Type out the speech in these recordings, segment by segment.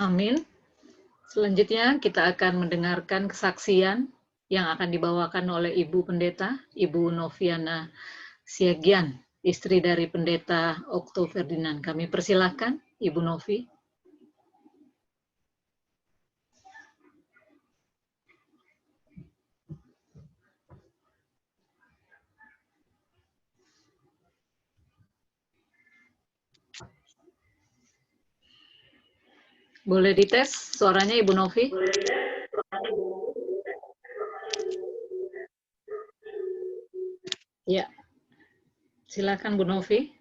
Amin. Selanjutnya kita akan mendengarkan kesaksian yang akan dibawakan oleh Ibu Pendeta, Ibu Noviana Siagian, istri dari Pendeta Okto Ferdinand. Kami persilahkan, Ibu Novi. Boleh dites suaranya, Ibu Novi? Ya, silakan Bu Novi.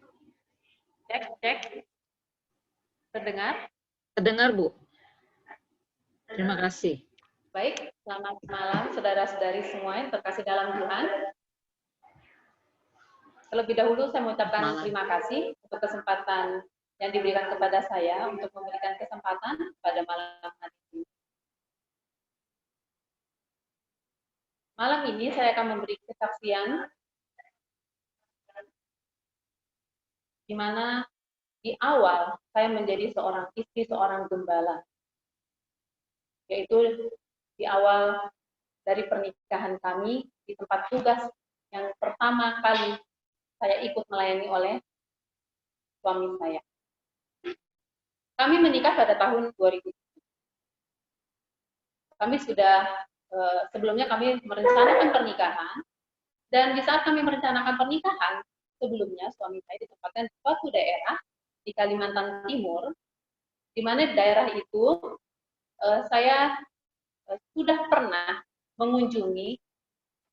Cek. Terdengar? Terdengar, Bu. Terima kasih. Baik, selamat malam saudara-saudari semua yang terkasih dalam Tuhan. Terlebih dahulu saya mengucapkan terima kasih untuk kesempatan yang diberikan kepada saya untuk memberikan kesempatan pada malam hari ini. Malam ini saya akan memberi kesaksian di mana di awal saya menjadi seorang istri, seorang gembala. Yaitu di awal dari pernikahan kami di tempat tugas yang pertama kali saya ikut melayani oleh suami saya. Kami menikah pada tahun 2000. Kami sudah sebelumnya kami merencanakan pernikahan, dan di saat kami merencanakan pernikahan, sebelumnya suami saya ditempatkan di suatu daerah di Kalimantan Timur, di mana di daerah itu saya sudah pernah mengunjungi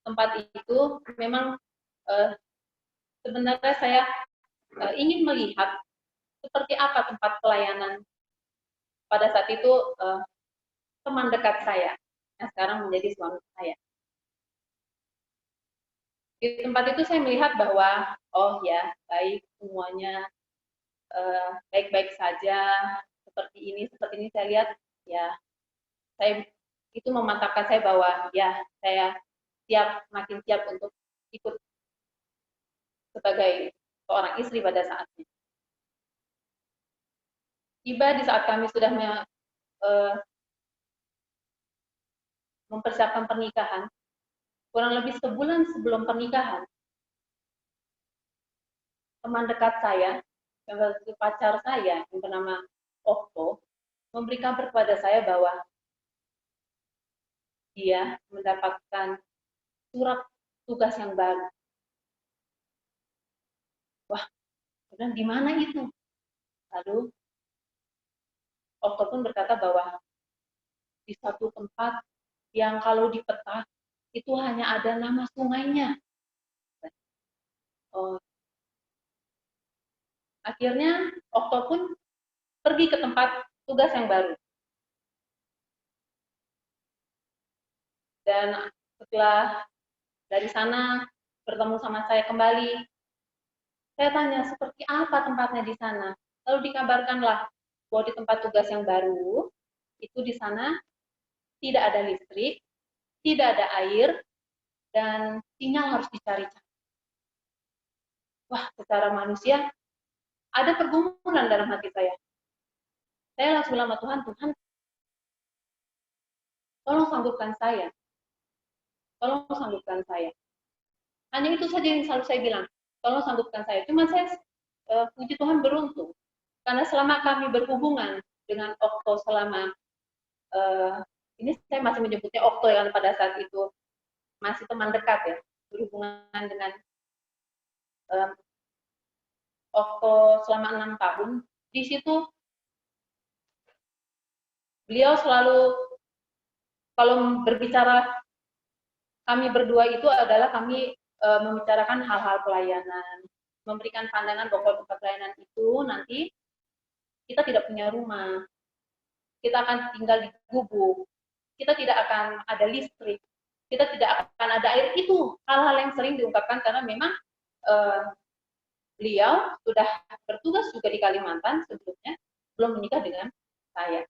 tempat itu. Memang sebenarnya saya ingin melihat seperti apa tempat pelayanan pada saat itu teman dekat saya yang sekarang menjadi suami saya. Di tempat itu saya melihat bahwa oh ya, baik, semuanya baik-baik saja, seperti ini saya lihat ya, saya itu memantapkan saya bahwa ya, saya siap, makin siap untuk ikut sebagai seorang istri pada saatnya. Tiba di saat kami sudah mempersiapkan pernikahan, kurang lebih sebulan sebelum pernikahan, teman dekat saya, pacar saya yang bernama Okto, memberi kabar kepada saya bahwa dia mendapatkan surat tugas yang baru. Wah, bilang di mana itu? Lalu Okto pun berkata bahwa di satu tempat yang kalau di peta itu hanya ada nama sungainya. Oh. Akhirnya Okto pun pergi ke tempat tugas yang baru. Dan setelah dari sana bertemu sama saya kembali, saya tanya seperti apa tempatnya di sana. Lalu dikabarkanlah bahwa di tempat tugas yang baru itu di sana tidak ada listrik, tidak ada air, dan sinyal harus dicari-cari. Wah, secara manusia ada pergumulan dalam hati saya. Saya langsung bilang sama Tuhan, Tuhan, tolong sanggupkan saya. Tolong sanggupkan saya. Hanya itu saja yang selalu saya bilang, tolong sanggupkan saya. Cuma saya, puji Tuhan, beruntung. Karena selama kami berhubungan dengan Okto selama, ini saya masih menyebutnya Okto yang pada saat itu masih teman dekat ya, berhubungan dengan Okto selama 6 tahun. Di situ beliau selalu, kalau berbicara kami berdua itu adalah kami membicarakan hal-hal pelayanan, memberikan pandangan bahwa tempat pelayanan itu nanti kita tidak punya rumah, kita akan tinggal di gubuk, kita tidak akan ada listrik, kita tidak akan ada air. Itu hal-hal yang sering diungkapkan karena memang beliau sudah bertugas juga di Kalimantan sebelumnya, belum menikah dengan saya.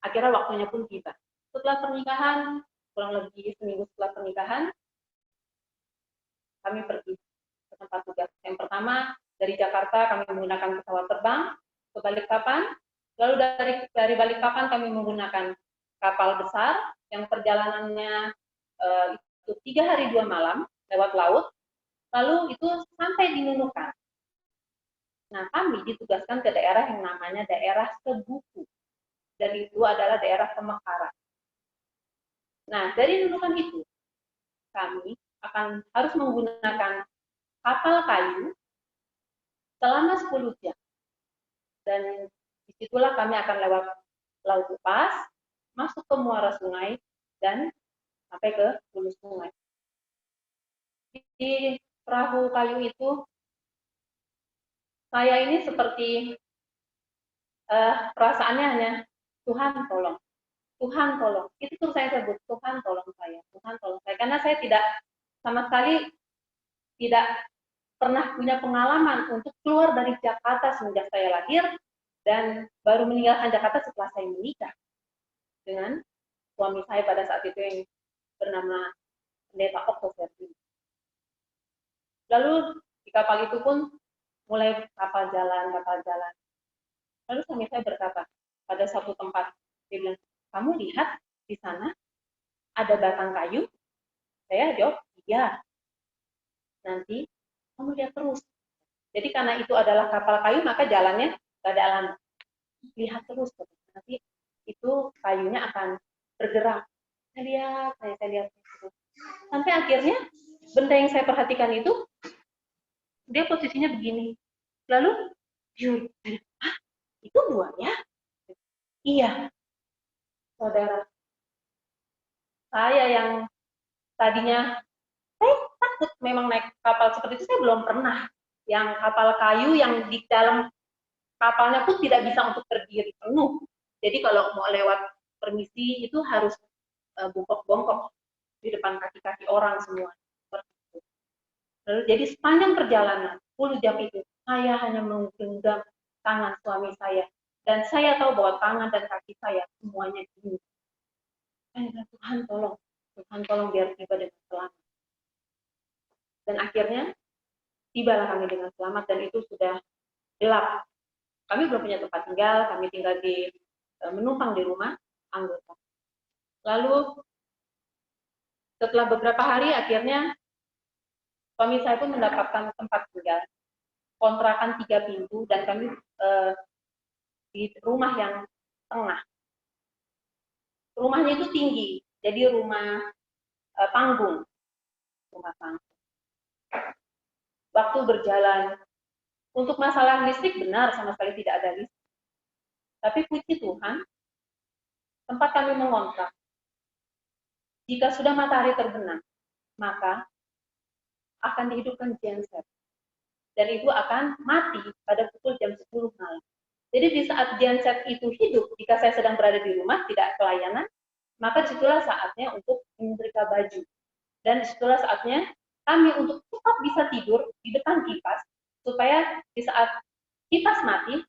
Akhirnya waktunya pun tiba. Setelah pernikahan, kurang lebih seminggu setelah pernikahan, kami pergi ke tempat tugas. Yang pertama, dari Jakarta kami menggunakan pesawat terbang ke Balikpapan. Lalu dari Balikpapan kami menggunakan kapal besar yang perjalanannya itu 3 hari 2 malam lewat laut, lalu itu sampai di Nunukan. Nah, kami ditugaskan ke daerah yang namanya daerah Sebuku, dan itu adalah daerah pemekaran. Nah, dari Nunukan itu, kami akan harus menggunakan kapal kayu selama 10 jam. Dan disitulah kami akan lewat Laut Lepas, masuk ke muara sungai, dan sampai ke hulu sungai. Di perahu kayu itu, saya ini seperti perasaannya hanya Tuhan tolong, Tuhan tolong. Itu terus saya sebut, Tuhan tolong saya, Tuhan tolong saya. Karena saya tidak sama sekali tidak pernah punya pengalaman untuk keluar dari Jakarta semenjak saya lahir, dan baru meninggalkan Jakarta setelah saya menikah dengan suami saya pada saat itu yang bernama Pendeta Okto Sergi. Lalu di kapal itu pun mulai kapal jalan. Lalu suami saya berkata pada satu tempat, dia bilang, kamu lihat di sana ada batang kayu? Saya jawab, iya. Nanti kamu lihat terus. Jadi karena itu adalah kapal kayu, maka jalannya tidak ada alam. Lihat terus, nanti itu kayunya akan bergerak. Saya lihat. Sampai akhirnya benda yang saya perhatikan itu, dia posisinya begini. Lalu, itu buaya? Iya, saudara. Saya yang tadinya, saya takut memang naik kapal seperti itu, saya belum pernah. Yang kapal kayu yang di dalam kapalnya pun tidak bisa untuk berdiri penuh. Jadi kalau mau lewat permisi itu harus bongkok-bongkok di depan kaki-kaki orang semua. Lalu jadi sepanjang perjalanan 10 jam itu saya hanya menggenggam tangan suami saya, dan saya tahu bahwa tangan dan kaki saya semuanya dingin. Tuhan tolong biar tiba dengan selamat. Dan akhirnya tibalah kami dengan selamat, dan itu sudah gelap. Kami belum punya tempat tinggal, kami tinggal di menumpang di rumah anggota. Lalu setelah beberapa hari akhirnya suami saya pun mendapatkan tempat tinggal, kontrakan 3 pintu, dan kami di rumah yang tengah. Rumahnya itu tinggi, jadi rumah panggung. Waktu berjalan, untuk masalah listrik benar sama sekali tidak ada listrik. Tapi puji Tuhan, tempat kami mengontrak, jika sudah matahari terbenam, maka akan dihidupkan genset. Dan itu akan mati pada pukul jam 10 malam. Jadi di saat genset itu hidup, jika saya sedang berada di rumah, tidak pelayanan, maka disitulah saatnya untuk menyetrika baju. Dan disitulah saatnya kami untuk tetap bisa tidur di depan kipas, supaya di saat kipas mati,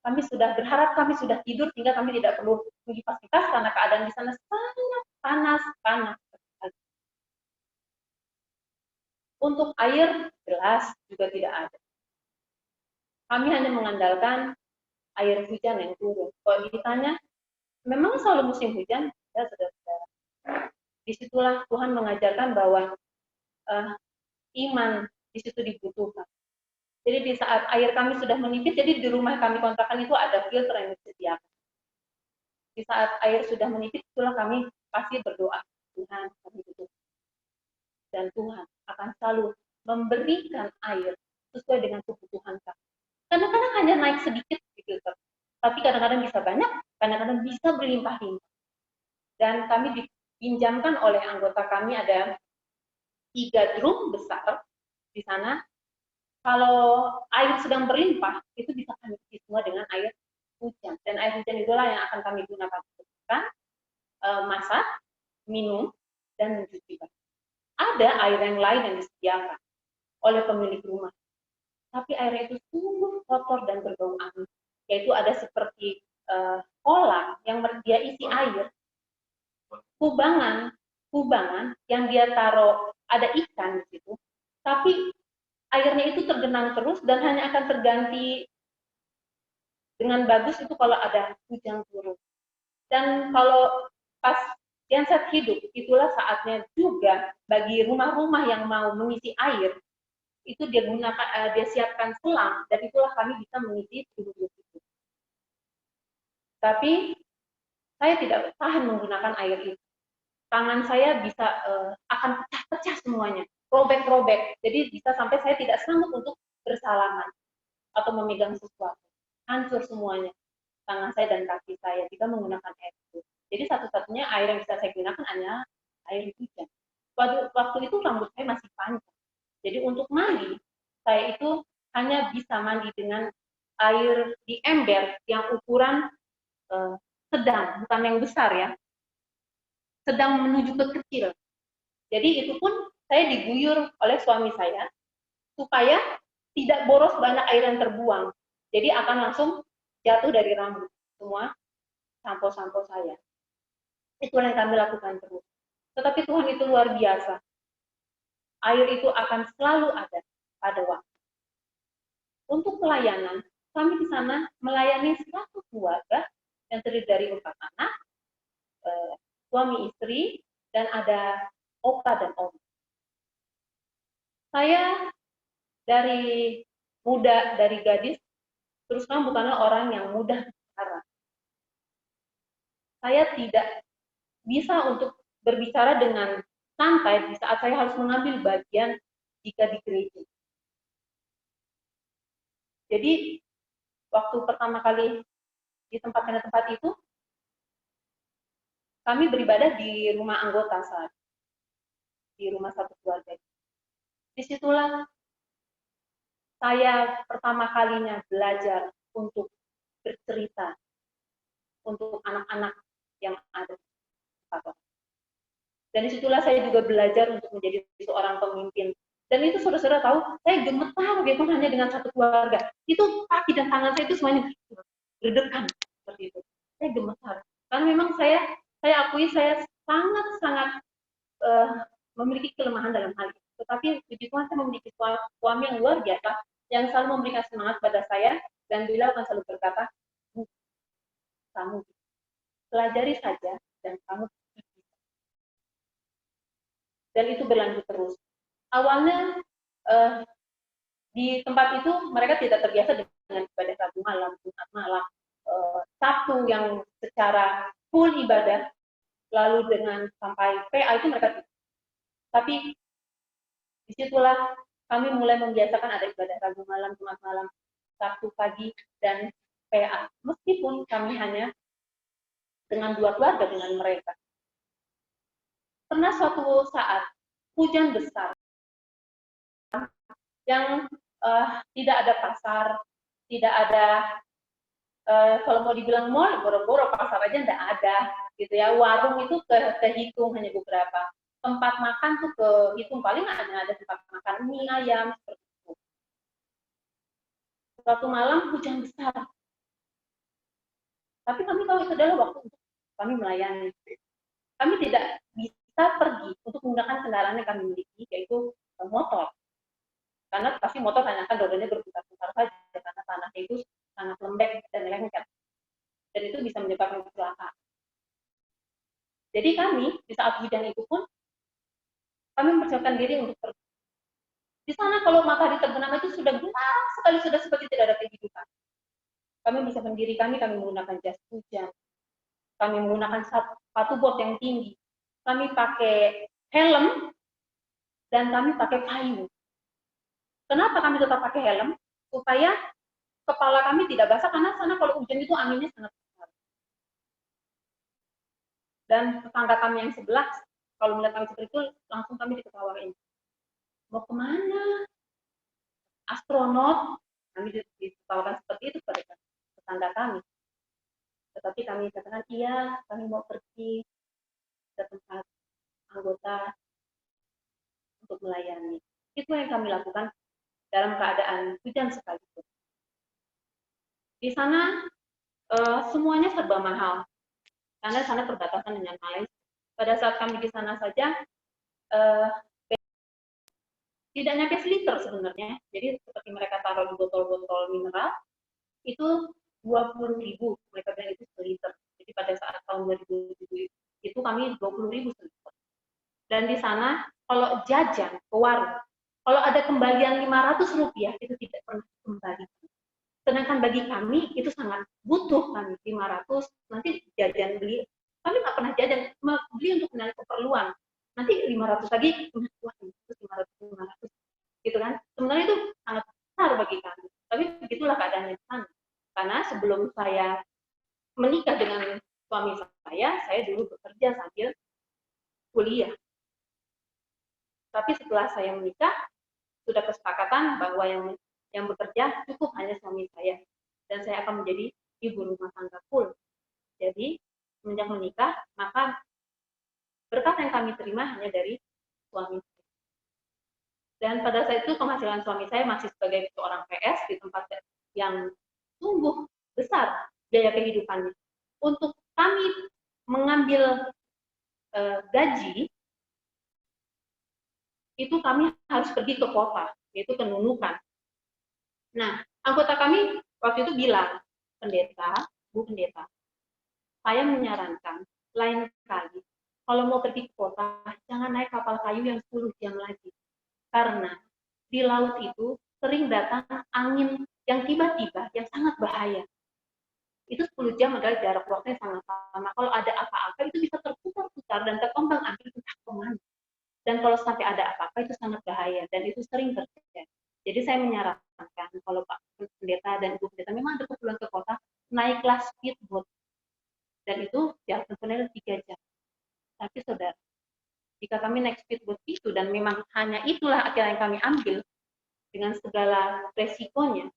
kami sudah berharap kami sudah tidur sehingga kami tidak perlu mengipas-kipas karena keadaan di sana sangat panas. Untuk air gelas juga tidak ada. Kami hanya mengandalkan air hujan yang turun. Kalau ditanya, memang selalu musim hujan? Ya, saudara-saudara. Disitulah Tuhan mengajarkan bahwa iman di situ dibutuhkan. Jadi di saat air kami sudah menipis, jadi di rumah kami kontrakan itu ada filter yang disediakan. Di saat air sudah menipis, itulah kami pasti berdoa, Tuhan kami butuh. Dan Tuhan akan selalu memberikan air sesuai dengan kebutuhan kami. Kadang-kadang hanya naik sedikit di filter, tapi kadang-kadang bisa banyak, kadang-kadang bisa berlimpah-limpah. Dan kami dipinjamkan oleh anggota kami ada 3 drum besar di sana. Kalau air sedang berlimpah, itu bisa kami isi semua dengan air hujan. Dan air hujan itulah yang akan kami gunakan untuk makan, masak, minum, dan mencuci baju. Ada air yang lain yang disediakan oleh pemilik rumah, tapi airnya itu sungguh kotor dan berbau amis. Yaitu ada seperti kolam yang dia isi air, kubangan yang dia taruh ada ikan di situ, tapi airnya itu tergenang terus dan hanya akan terganti dengan bagus itu kalau ada hujan turun. Dan kalau pas genset hidup, itulah saatnya juga bagi rumah-rumah yang mau mengisi air, itu dia gunakan, dia siapkan selang, dan itulah kami bisa mengisi hidup itu. Tapi saya tidak tahan menggunakan air itu. Tangan saya bisa akan pecah-pecah semuanya, robek-robek. Jadi bisa sampai saya tidak sanggup untuk bersalaman atau memegang sesuatu. Hancur semuanya, tangan saya dan kaki saya jika menggunakan air itu. Jadi satu-satunya air yang bisa saya gunakan hanya air hujan. Waktu itu rambut saya masih panjang. Jadi untuk mandi, saya itu hanya bisa mandi dengan air di ember yang ukuran sedang, bukan yang besar ya. Sedang menuju ke kecil. Jadi itu pun saya diguyur oleh suami saya supaya tidak boros banyak air yang terbuang. Jadi akan langsung jatuh dari rambut semua sampo-sampo saya. Itu yang kami lakukan terus. Tetapi Tuhan itu luar biasa. Air itu akan selalu ada pada waktu. Untuk pelayanan, kami di sana melayani 100 keluarga yang terdiri dari 4 anak, suami istri, dan ada opa dan oma. Saya dari muda, dari gadis, terus terang bukanlah orang yang mudah bicara. Saya tidak bisa untuk berbicara dengan santai di saat saya harus mengambil bagian jika di gereja. Jadi, waktu pertama kali ditempatkan di tempat itu, kami beribadah di rumah anggota saat di rumah satu keluarga. Disitulah saya pertama kalinya belajar untuk bercerita untuk anak-anak yang ada di tempat. Dan disitulah saya juga belajar untuk menjadi seorang pemimpin. Dan itu saudara-saudara tahu, saya gemetar bagaimana hanya dengan satu keluarga. Itu kaki dan tangan saya itu semuanya berdekan seperti itu. Saya gemetar. Karena memang saya akui saya sangat-sangat memiliki kelemahan dalam hal itu. Tetapi puji Tuhan saya memiliki suami yang luar biasa yang selalu memberikan semangat pada saya dan beliau akan selalu berkata, kamu pelajari saja dan kamu bisa. Dan itu berlanjut terus. Awalnya di tempat itu mereka tidak terbiasa dengan ibadah Rabu malam, Jumat malam, Sabtu yang secara full ibadah, lalu dengan sampai PA itu mereka tidak. Tapi disitulah kami mulai membiasakan ada ibadah Rabu malam, Jumat malam, Sabtu pagi, dan PA. Meskipun kami hanya dengan 2 keluarga dengan mereka. Pernah suatu saat hujan besar yang tidak ada pasar, tidak ada kalau mau dibilang mall, boro-boro pasar aja tidak ada, gitu ya. Warung itu kehitung hanya beberapa. Tempat makan tuh kehitung paling hanya ada tempat makan mie ayam seperti itu. Suatu malam hujan besar. Tapi kami tahu itu adalah waktu untuk kami melayani. Kami tidak bisa pergi untuk menggunakan kendaraan yang kami miliki, yaitu motor. Karena pasti motor hanya akan rodanya berputar-putar saja, karena tanahnya itu sangat lembek dan lengket. Dan itu bisa menyebabkan kecelakaan. Jadi kami, di saat hujan itu pun, kami mempersiapkan diri untuk pergi. Di sana kalau matahari terbenam itu sudah gelap sekali, sudah seperti tidak ada kehidupan. Kami bisa berdiri, kami menggunakan jas hujan. Kami menggunakan sepatu bot yang tinggi. Kami pakai helm, dan kami pakai payung. Kenapa kami tetap pakai helm? Supaya kepala kami tidak basah, karena sana kalau hujan itu anginnya sangat besar. Dan tetangga kami yang sebelah, kalau melihat kami seperti itu, langsung kami diketawain. Mau kemana? Astronot? Kami diketawakan seperti itu pada tetangga kami. Tetapi kami katakan, iya, kami mau pergi ke tempat anggota untuk melayani. Itu yang kami lakukan dalam keadaan hujan sekalipun. Di sana semuanya serba mahal, karena sana perbatasan dengan Malaysia. Pada saat kami di sana saja, tidak nyampe seliter sebenarnya. Jadi seperti mereka taruh di botol-botol mineral, itu 20.000, mereka bilang itu seliter. Jadi pada saat tahun 2007 itu kami 20.000 seliter. Dan di sana kalau jajan ke warung, kalau ada kembalian 500 rupiah itu tidak pernah kembali. Sedangkan bagi kami itu sangat butuh kami 500, nanti jajan beli, kami nggak pernah jajan, beli untuk mencari keperluan. Nanti 500 lagi, wah 500, gitu kan. Sebenarnya itu sangat besar bagi kami. Tapi begitulah keadaannya di sana. Karena sebelum saya menikah dengan suami saya dulu bekerja sambil kuliah. Tapi setelah saya menikah, sudah kesepakatan bahwa yang bekerja cukup hanya suami saya. Dan saya akan menjadi ibu rumah tangga full. Jadi, semenjak menikah, maka berkat yang kami terima hanya dari suami saya. Dan pada saat itu penghasilan suami saya masih sebagai seorang PS di tempat yang sungguh besar biaya kehidupannya. Untuk kami mengambil gaji, itu kami harus pergi ke kota, yaitu ke Nunukan. Nah, anggota kami waktu itu bilang, pendeta, Bu Pendeta, saya menyarankan lain kali, kalau mau pergi ke kota, jangan naik kapal kayu yang 10 jam lagi. Karena di laut itu sering datang angin yang tiba-tiba, yang sangat bahaya. Itu 10 jam adalah jarak waktu yang sangat lama. Kalau ada apa-apa, itu bisa terputar-putar dan terombang-ambing entah kemana. Dan kalau sampai ada apa-apa, itu sangat bahaya. Dan itu sering terjadi. Jadi saya menyarankan, kalau Pak Pendeta dan Ibu Pendeta memang ada keperluan ke kota, naiklah speedboat. Dan itu jarak tempuhnya 3 jam. Tapi saudara, jika kami naik speedboat itu, dan memang hanya itulah akhirnya yang kami ambil, dengan segala resikonya,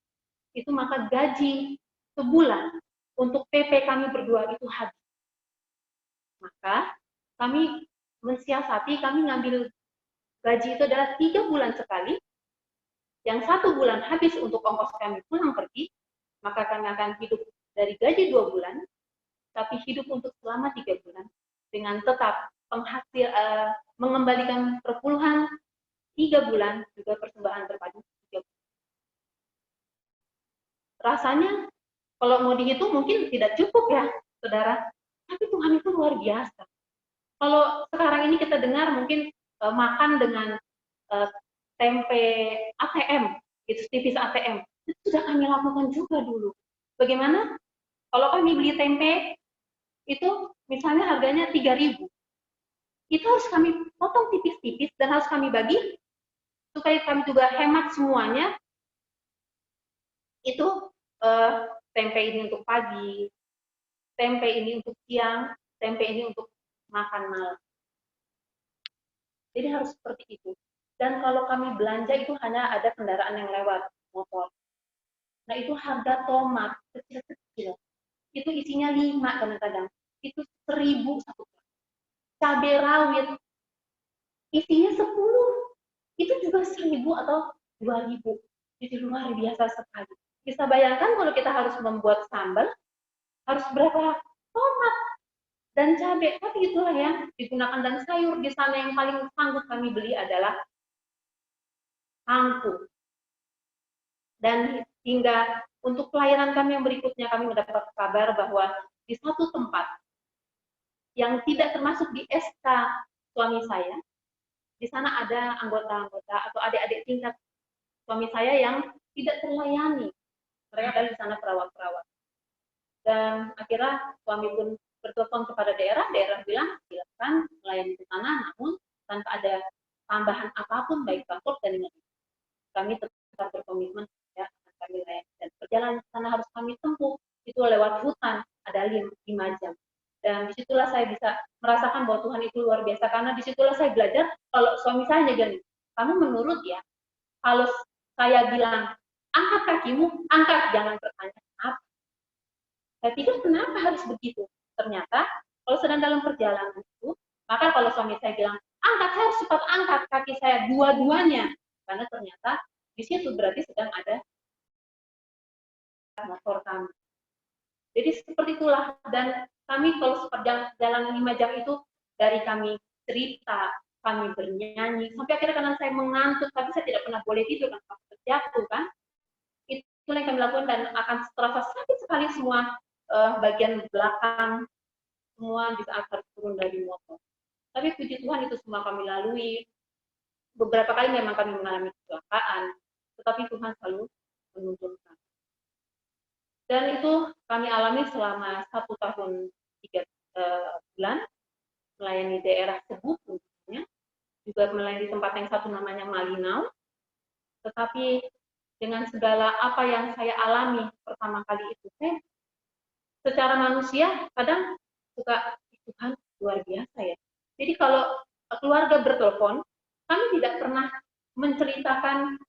itu maka gaji sebulan untuk PP kami berdua itu habis. Maka kami mensiasati, kami ngambil gaji itu adalah 3 bulan sekali, yang 1 bulan habis untuk ongkos kami pulang pergi, maka kami akan hidup dari gaji 2 bulan, tapi hidup untuk selama 3 bulan, dengan tetap mengembalikan perpuluhan 3 bulan, juga persembahan terpadu 3 bulan. Rasanya, kalau mau dihitung mungkin tidak cukup ya, saudara, tapi Tuhan itu luar biasa. Kalau sekarang ini kita dengar mungkin makan dengan tempe ATM, gitu, tipis ATM, itu sudah kami lakukan juga dulu. Bagaimana? Kalau kami beli tempe, itu misalnya harganya 3.000, itu harus kami potong tipis-tipis dan harus kami bagi, supaya kami juga hemat semuanya. Itu tempe ini untuk pagi, tempe ini untuk siang, tempe ini untuk makan malam. Jadi harus seperti itu. Dan kalau kami belanja itu hanya ada kendaraan yang lewat, motor. Nah itu harga tomat kecil-kecil, itu isinya 5 kadang-kadang, itu 1.000 satu. Cabai rawit isinya 10, itu juga 1.000 atau 2.000. Jadi luar biasa sekali. Bisa bayangkan kalau kita harus membuat sambal, harus berapa tomat dan cabai. Tapi itulah yang digunakan. Dan sayur di sana yang paling sanggup kami beli adalah kangkung. Dan hingga untuk pelayanan kami yang berikutnya, kami mendapat kabar bahwa di satu tempat yang tidak termasuk di SK suami saya, di sana ada anggota-anggota atau adik-adik tingkat suami saya yang tidak terlayani. Mereka ada di sana perawat-perawat. Dan akhirnya suami pun bertelepon kepada daerah bilang silakan melayani di sana, namun tanpa ada tambahan apapun baik transport dan lain-lain. Kami tetap berkomitmen ya akan kami layani, dan perjalanan ke sana harus kami tempuh itu lewat hutan, ada 5 jam. Dan disitulah saya bisa merasakan bahwa Tuhan itu luar biasa, karena disitulah saya belajar kalau suami saya gini, kamu menurut ya, kalau saya bilang angkat kakimu, angkat, jangan bertanya kenapa. Saya pikir kenapa harus begitu? Ternyata kalau sedang dalam perjalanan itu, maka kalau suami saya bilang angkat, saya harus cepat angkat kaki saya dua-duanya, karena ternyata di situ berarti sedang ada motor kami. Jadi seperti itulah. Dan kami kalau perjalanan 5 jam itu, dari kami cerita, kami bernyanyi, sampai akhirnya karena saya mengantuk, tapi saya tidak pernah boleh tidur, kan jatuh kan. Itu Itulah yang kami lakukan dan akan terasa sakit sekali semua bagian belakang semua di saat harus turun dari motor. Tapi puji Tuhan itu semua kami lalui. Beberapa kali memang kami mengalami kecelakaan, tetapi Tuhan selalu menuntun kami. Dan itu kami alami selama 1 tahun 3 bulan, melayani daerah Cebu, juga melayani tempat yang satu namanya Malinau. Tetapi dengan segala apa yang saya alami pertama kali itu, saya secara manusia kadang suka, Tuhan luar biasa ya. Jadi kalau keluarga bertelepon, kami tidak pernah menceritakan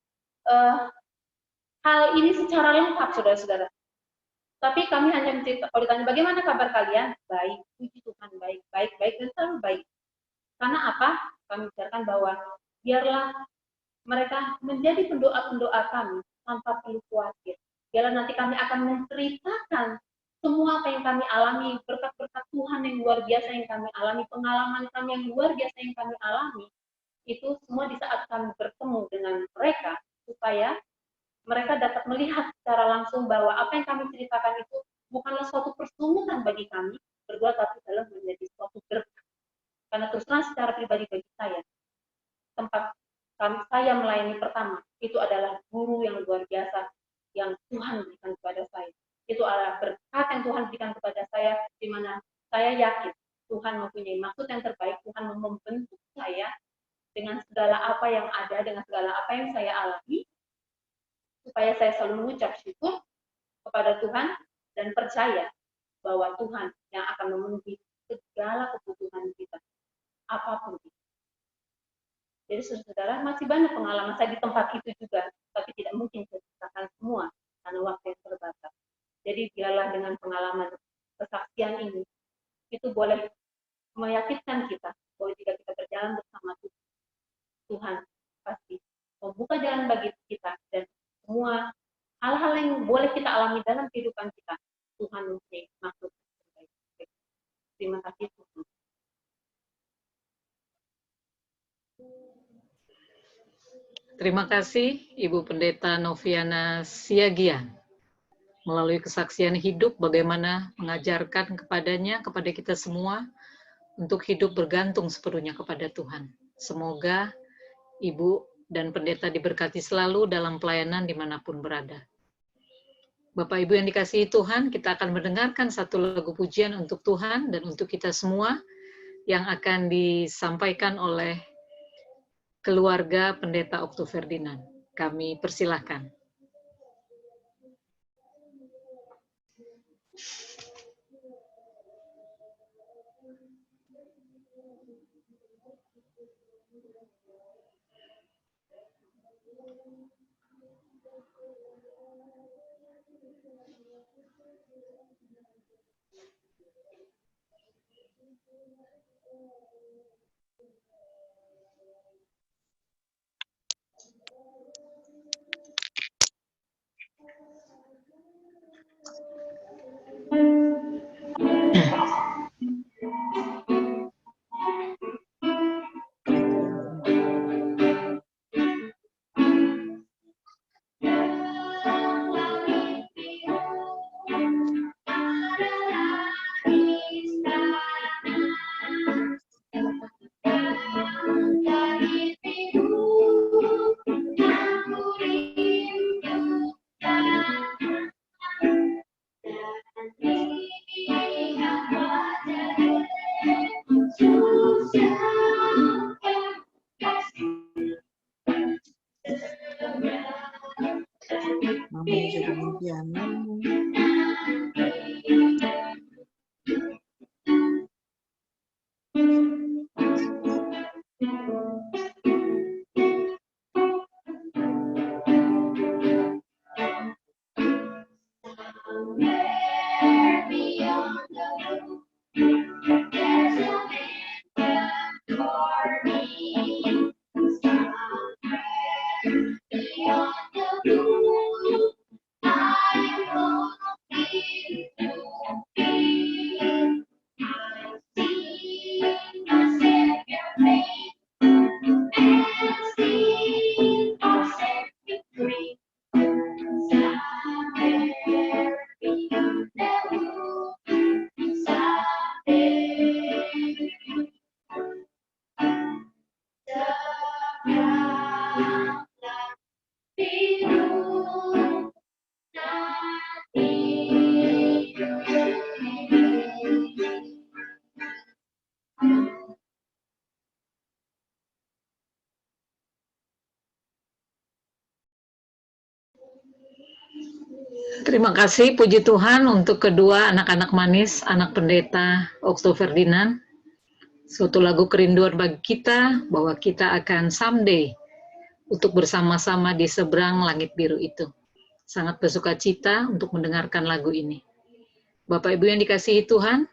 hal ini secara lengkap, saudara-saudara. Tapi kami hanya menceritakan, kalau ditanya bagaimana kabar kalian? Baik, puji Tuhan, baik, dan selalu baik. Karena apa? Kami bicarakan bahwa biarlah mereka menjadi pendoa-pendoa kami tanpa perlu khawatir. Biarlah nanti kami akan menceritakan semua apa yang kami alami, berkat-berkat Tuhan yang luar biasa yang kami alami, pengalaman kami yang luar biasa yang kami alami, itu semua di saat kami bertemu dengan mereka, supaya mereka dapat melihat secara langsung bahwa apa yang kami ceritakan itu bukanlah suatu persungutan bagi kami berdua, tapi adalah menjadi suatu berkat. Karena terus terang secara pribadi bagi saya, tempat saya melayani pertama, itu adalah guru yang luar biasa yang Tuhan berikan kepada saya. Itu adalah berkat yang Tuhan berikan kepada saya, di mana saya yakin Tuhan mempunyai maksud yang terbaik. Tuhan membentuk saya dengan segala apa yang ada, dengan segala apa yang saya alami, supaya saya selalu mengucap syukur kepada Tuhan dan percaya bahwa Tuhan yang akan memenuhi segala kebutuhan kita, apapun itu. Jadi saudara, masih banyak pengalaman saya di tempat itu juga, tapi tidak mungkin saya ceritakan semua karena waktu yang terbatas. Jadi biarlah dengan pengalaman kesaksian ini, itu boleh meyakinkan kita bahwa jika kita berjalan bersama Tuhan pasti membuka jalan bagi kita, dan semua hal-hal yang boleh kita alami dalam kehidupan kita, Tuhan mempunyai maksud terbaik. Terima kasih Tuhan. Terima kasih Ibu Pendeta Noviana Siagian. Melalui kesaksian hidup, bagaimana mengajarkan kepada kita semua untuk hidup bergantung sepenuhnya kepada Tuhan. Semoga Ibu dan Pendeta diberkati selalu dalam pelayanan dimanapun berada. Bapak Ibu yang dikasihi Tuhan, kita akan mendengarkan satu lagu pujian untuk Tuhan dan untuk kita semua yang akan disampaikan oleh keluarga Pendeta Okto Ferdinand. Kami persilahkan. Terima kasih, puji Tuhan untuk kedua anak-anak manis, anak pendeta Okto Ferdinand. Suatu lagu kerinduan bagi kita bahwa kita akan someday untuk bersama-sama di seberang langit biru itu. Sangat bersuka cita untuk mendengarkan lagu ini. Bapak Ibu yang dikasihi Tuhan,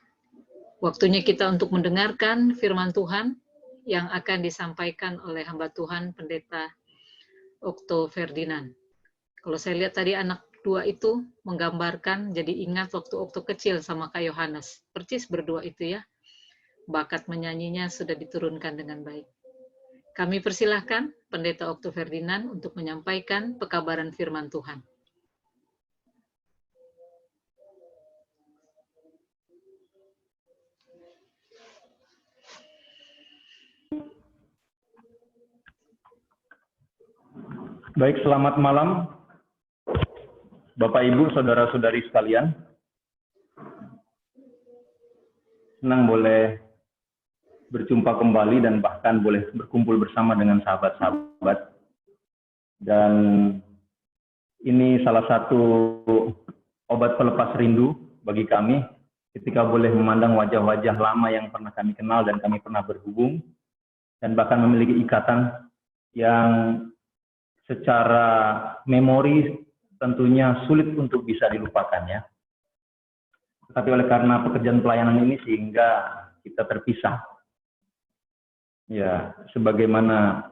waktunya kita untuk mendengarkan firman Tuhan yang akan disampaikan oleh hamba Tuhan Pendeta Okto Ferdinand. Kalau saya lihat tadi anak dua itu menggambarkan, jadi ingat waktu Okto kecil sama Kak Yohanes. Percis berdua itu ya. Bakat menyanyinya sudah diturunkan dengan baik. Kami persilahkan Pendeta Okto Ferdinand untuk menyampaikan pekabaran firman Tuhan. Baik, selamat malam Bapak Ibu, saudara-saudari sekalian. Senang boleh berjumpa kembali dan bahkan boleh berkumpul bersama dengan sahabat-sahabat. Dan ini salah satu obat pelepas rindu bagi kami ketika boleh memandang wajah-wajah lama yang pernah kami kenal dan kami pernah berhubung dan bahkan memiliki ikatan yang secara memori tentunya sulit untuk bisa dilupakan ya. Tapi oleh karena pekerjaan pelayanan ini sehingga kita terpisah. Ya, sebagaimana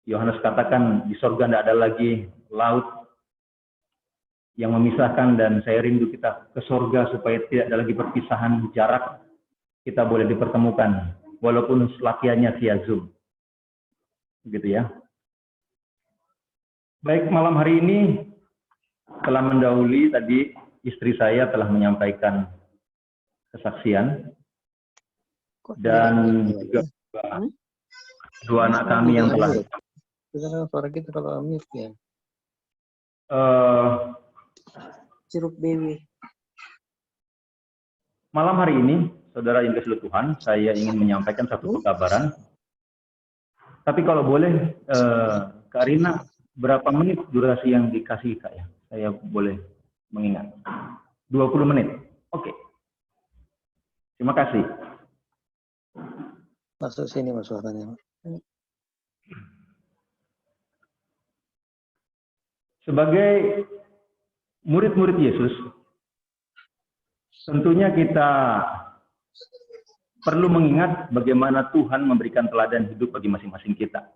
Yohanes katakan, di sorga tidak ada lagi laut yang memisahkan, dan saya rindu kita ke sorga supaya tidak ada lagi perpisahan jarak, kita boleh dipertemukan, walaupun latihannya via Zoom. Begitu ya. Baik, malam hari ini telah mendahului tadi istri saya telah menyampaikan kesaksian dan juga dua anak kami yang telah suara kita kalau mute ya. Sirup Dewi. Malam hari ini, saudara yang kasih Tuhan, saya ingin menyampaikan satu pekabaran. Tapi kalau boleh, Kak Rina, berapa menit durasi yang dikasih Kak ya? Saya boleh mengingat. 20 menit. Oke. Terima kasih. Masuk sini mas suaranya. Sebagai murid-murid Yesus, tentunya kita perlu mengingat bagaimana Tuhan memberikan teladan hidup bagi masing-masing kita.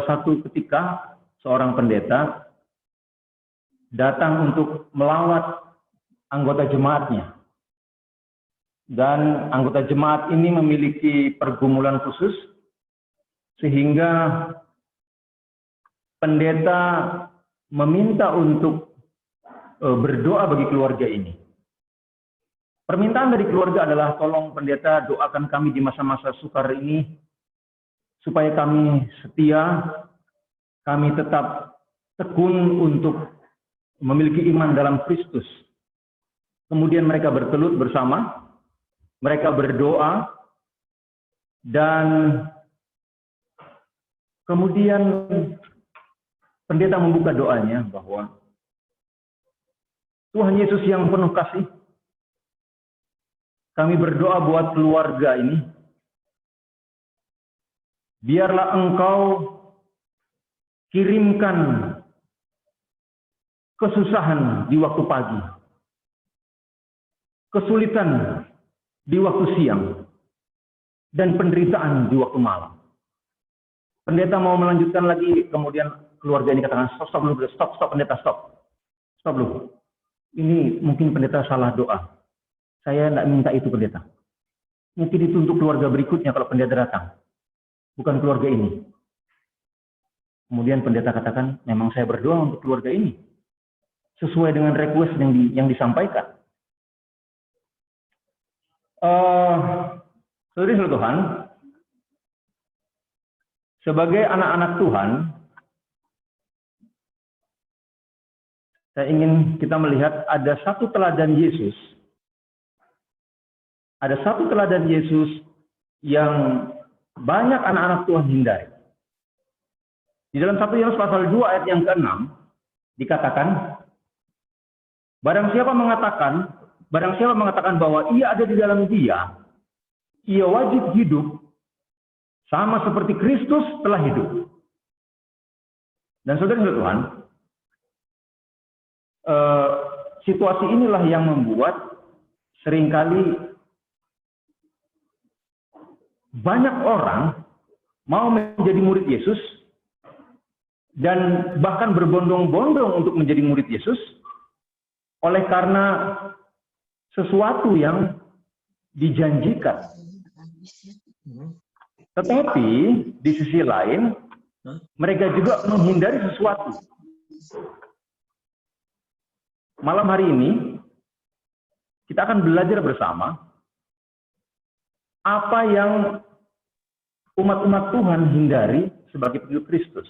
Satu ketika, seorang pendeta datang untuk melawat anggota jemaatnya. Dan anggota jemaat ini memiliki pergumulan khusus, sehingga pendeta meminta untuk berdoa bagi keluarga ini. Permintaan dari keluarga adalah, tolong pendeta doakan kami di masa-masa sukar ini, supaya kami setia, kami tetap tekun untuk memiliki iman dalam Kristus. Kemudian mereka bertelut bersama, mereka berdoa, dan kemudian pendeta membuka doanya bahwa Tuhan Yesus yang penuh kasih, kami berdoa buat keluarga ini. Biarlah Engkau kirimkan kesusahan di waktu pagi, kesulitan di waktu siang, dan penderitaan di waktu malam. Pendeta mau melanjutkan lagi, kemudian keluarga ini katakan, stop, pendeta, stop dulu. Ini mungkin pendeta salah doa. Saya tidak minta itu pendeta. Mungkin itu untuk keluarga berikutnya kalau pendeta datang. Bukan keluarga ini. Kemudian pendeta katakan, memang saya berdoa untuk keluarga ini. Sesuai dengan request yang disampaikan. Saudari Tuhan, sebagai anak-anak Tuhan, saya ingin kita melihat ada satu teladan Yesus. Ada satu teladan Yesus yang banyak anak-anak Tuhan hindari. Di dalam 1 Yohanes pasal 2 ayat yang ke-6 dikatakan, Barang siapa mengatakan bahwa ia ada di dalam Dia, ia wajib hidup sama seperti Kristus telah hidup. Dan saudara Tuhan, situasi inilah yang membuat seringkali banyak orang mau menjadi murid Yesus dan bahkan berbondong-bondong untuk menjadi murid Yesus oleh karena sesuatu yang dijanjikan. Tetapi di sisi lain mereka juga menghindari sesuatu. Malam hari ini kita akan belajar bersama apa yang umat-umat Tuhan hindari sebagai pengikut Kristus.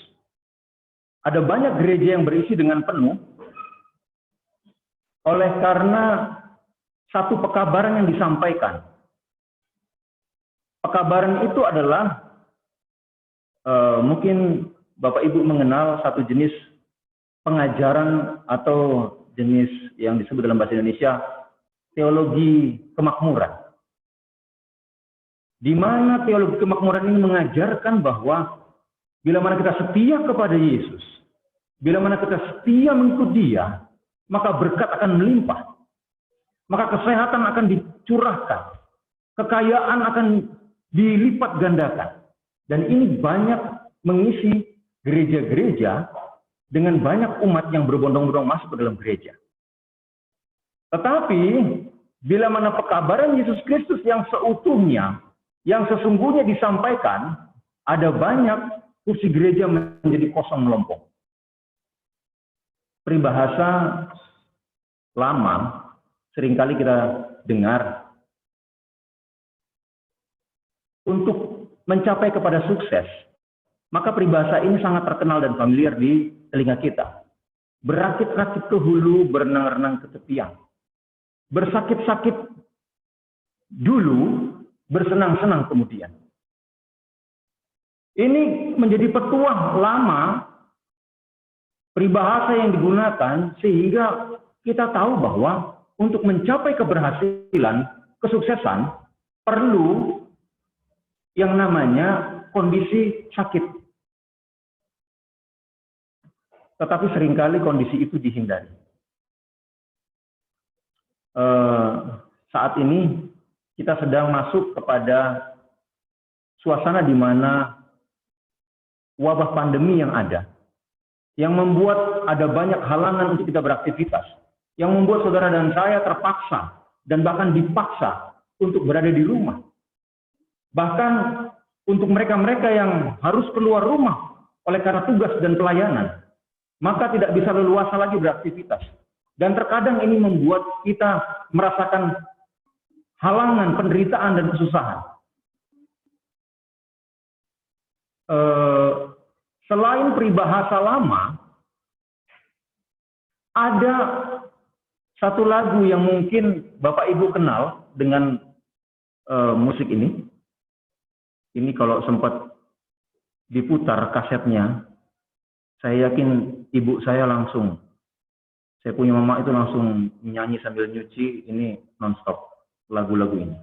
Ada banyak gereja yang berisi dengan penuh oleh karena satu pekabaran yang disampaikan. Pekabaran itu adalah mungkin Bapak Ibu mengenal satu jenis pengajaran atau jenis yang disebut dalam bahasa Indonesia teologi kemakmuran. Di mana teologi kemakmuran ini mengajarkan bahwa bila mana kita setia kepada Yesus, bila mana kita setia mengikut Dia, maka berkat akan melimpah. Maka kesehatan akan dicurahkan. Kekayaan akan dilipat gandakan. Dan ini banyak mengisi gereja-gereja dengan banyak umat yang berbondong-bondong masuk ke dalam gereja. Tetapi, bila mana pekabaran Yesus Kristus yang seutuhnya, yang sesungguhnya disampaikan, ada banyak kursi gereja menjadi kosong melompong. Peribahasa lama seringkali kita dengar, untuk mencapai kepada sukses, maka peribahasa ini sangat terkenal dan familiar di telinga kita. Berakit-rakit ke hulu, berenang-renang ke tepian. Bersakit-sakit dulu, bersenang-senang kemudian. Ini menjadi petuah lama peribahasa yang digunakan sehingga kita tahu bahwa untuk mencapai keberhasilan, kesuksesan, perlu yang namanya kondisi sakit. Tetapi seringkali kondisi itu dihindari. Saat ini kita sedang masuk kepada suasana di mana wabah pandemi yang ada, yang membuat ada banyak halangan untuk kita beraktivitas, yang membuat saudara dan saya terpaksa dan bahkan dipaksa untuk berada di rumah. Bahkan untuk mereka-mereka yang harus keluar rumah oleh karena tugas dan pelayanan, maka tidak bisa leluasa lagi beraktivitas. Dan terkadang ini membuat kita merasakan halangan, penderitaan, dan kesusahan. Selain peribahasa lama, ada satu lagu yang mungkin Bapak Ibu kenal dengan musik ini. Ini kalau sempat diputar kasetnya, saya yakin ibu saya langsung, saya punya mama itu langsung nyanyi sambil nyuci, ini nonstop lagu-lagu ini.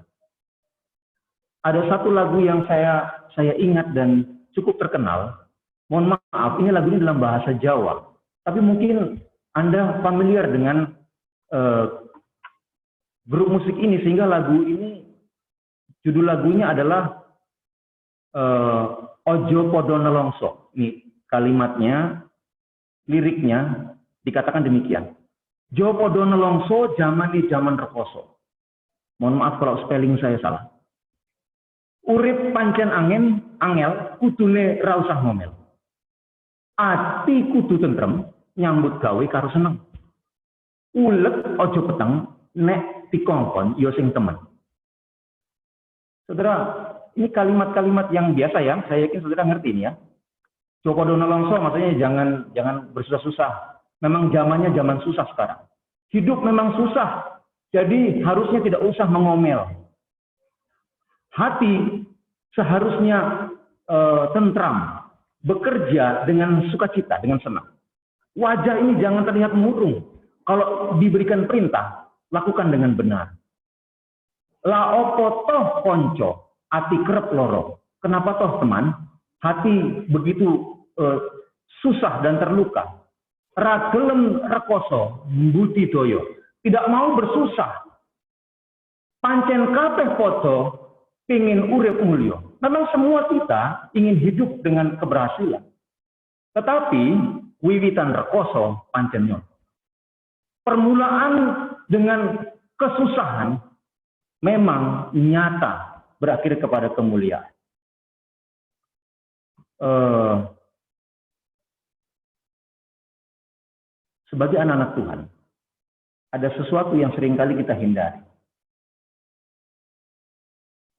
Ada satu lagu yang saya ingat dan cukup terkenal. Mohon maaf, ini lagunya dalam bahasa Jawa. Tapi mungkin Anda familiar dengan grup musik ini, sehingga lagu ini, judul lagunya adalah Ojo Podo Nelongso. Ini kalimatnya, liriknya dikatakan demikian. Jo Podo Nelongso jamani jaman rekoso. Mohon maaf kalau spelling saya salah. Urip pancen angel, kudune ra usah ngomel. Ati kudu tentrem, nyambut gawe karo seneng. Ulet ojo peteng, nek dikongkon yo sing temen. Saudara, ini kalimat-kalimat yang biasa ya, saya yakin saudara ngerti ini ya. Joko Dono Longso maksudnya jangan bersusah-susah. Memang zamannya zaman susah sekarang. Hidup memang susah, jadi harusnya tidak usah mengomel. Hati seharusnya tentram, bekerja dengan sukacita, dengan senang. Wajah ini jangan terlihat murung. kalau diberikan perintah, lakukan dengan benar. La opo toh konco, ati kerep loro. Kenapa toh teman, hati begitu susah dan terluka. Ragelem rekoso, mbuti doyo. Tidak mau bersusah. Pancen kabeh podo, ingin urip mulio. Memang semua kita ingin hidup dengan keberhasilan. Tetapi, wiwitan rekoso pancen nyoto. Permulaan dengan kesusahan memang nyata berakhir kepada kemuliaan. Sebagai anak-anak Tuhan, ada sesuatu yang seringkali kita hindari.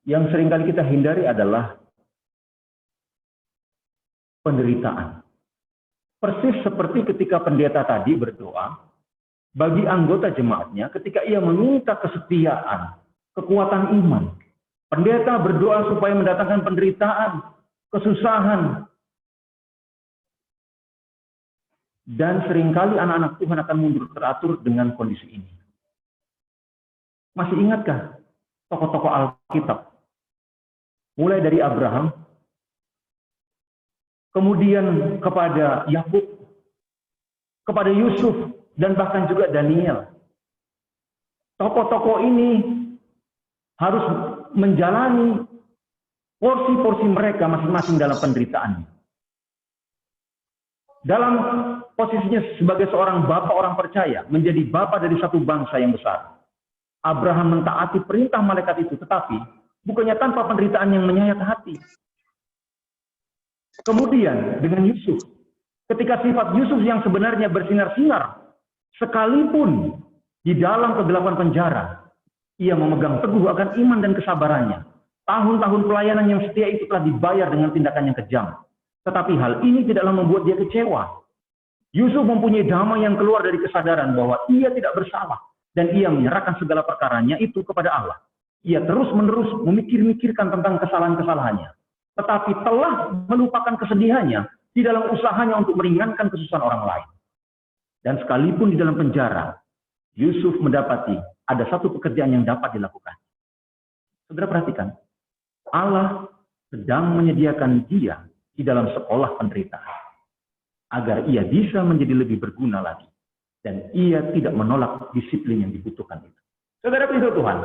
Yang seringkali kita hindari adalah penderitaan. Persis seperti ketika pendeta tadi berdoa, bagi anggota jemaatnya ketika ia meminta kesetiaan, kekuatan iman. Pendeta berdoa supaya mendatangkan penderitaan, kesusahan. Dan seringkali anak-anak Tuhan akan mundur teratur dengan kondisi ini. Masih ingatkah tokoh-tokoh Alkitab? Mulai dari Abraham, kemudian kepada Yakub, kepada Yusuf, dan bahkan juga Daniel. Tokoh-tokoh ini harus menjalani porsi-porsi mereka masing-masing dalam penderitaannya. Dalam posisinya sebagai seorang bapak orang percaya, menjadi bapak dari satu bangsa yang besar. Abraham mentaati perintah malaikat itu, tetapi bukannya tanpa penderitaan yang menyayat hati. Kemudian dengan Yusuf, ketika sifat Yusuf yang sebenarnya bersinar-sinar, sekalipun di dalam kegelapan penjara, ia memegang teguh akan iman dan kesabarannya. Tahun-tahun pelayanan yang setia itu telah dibayar dengan tindakan yang kejam. Tetapi hal ini tidaklah membuat dia kecewa. Yusuf mempunyai damai yang keluar dari kesadaran bahwa ia tidak bersalah. Dan ia menyerahkan segala perkaranya itu kepada Allah. Ia terus-menerus memikir-mikirkan tentang kesalahan-kesalahannya. Tetapi telah melupakan kesedihannya di dalam usahanya untuk meringankan kesusahan orang lain. Dan sekalipun di dalam penjara, Yusuf mendapati ada satu pekerjaan yang dapat dilakukan. Saudara perhatikan, Allah sedang menyediakan dia di dalam sekolah penderitaan, agar ia bisa menjadi lebih berguna lagi. Dan ia tidak menolak disiplin yang dibutuhkan itu. Saudara pilih Tuhan,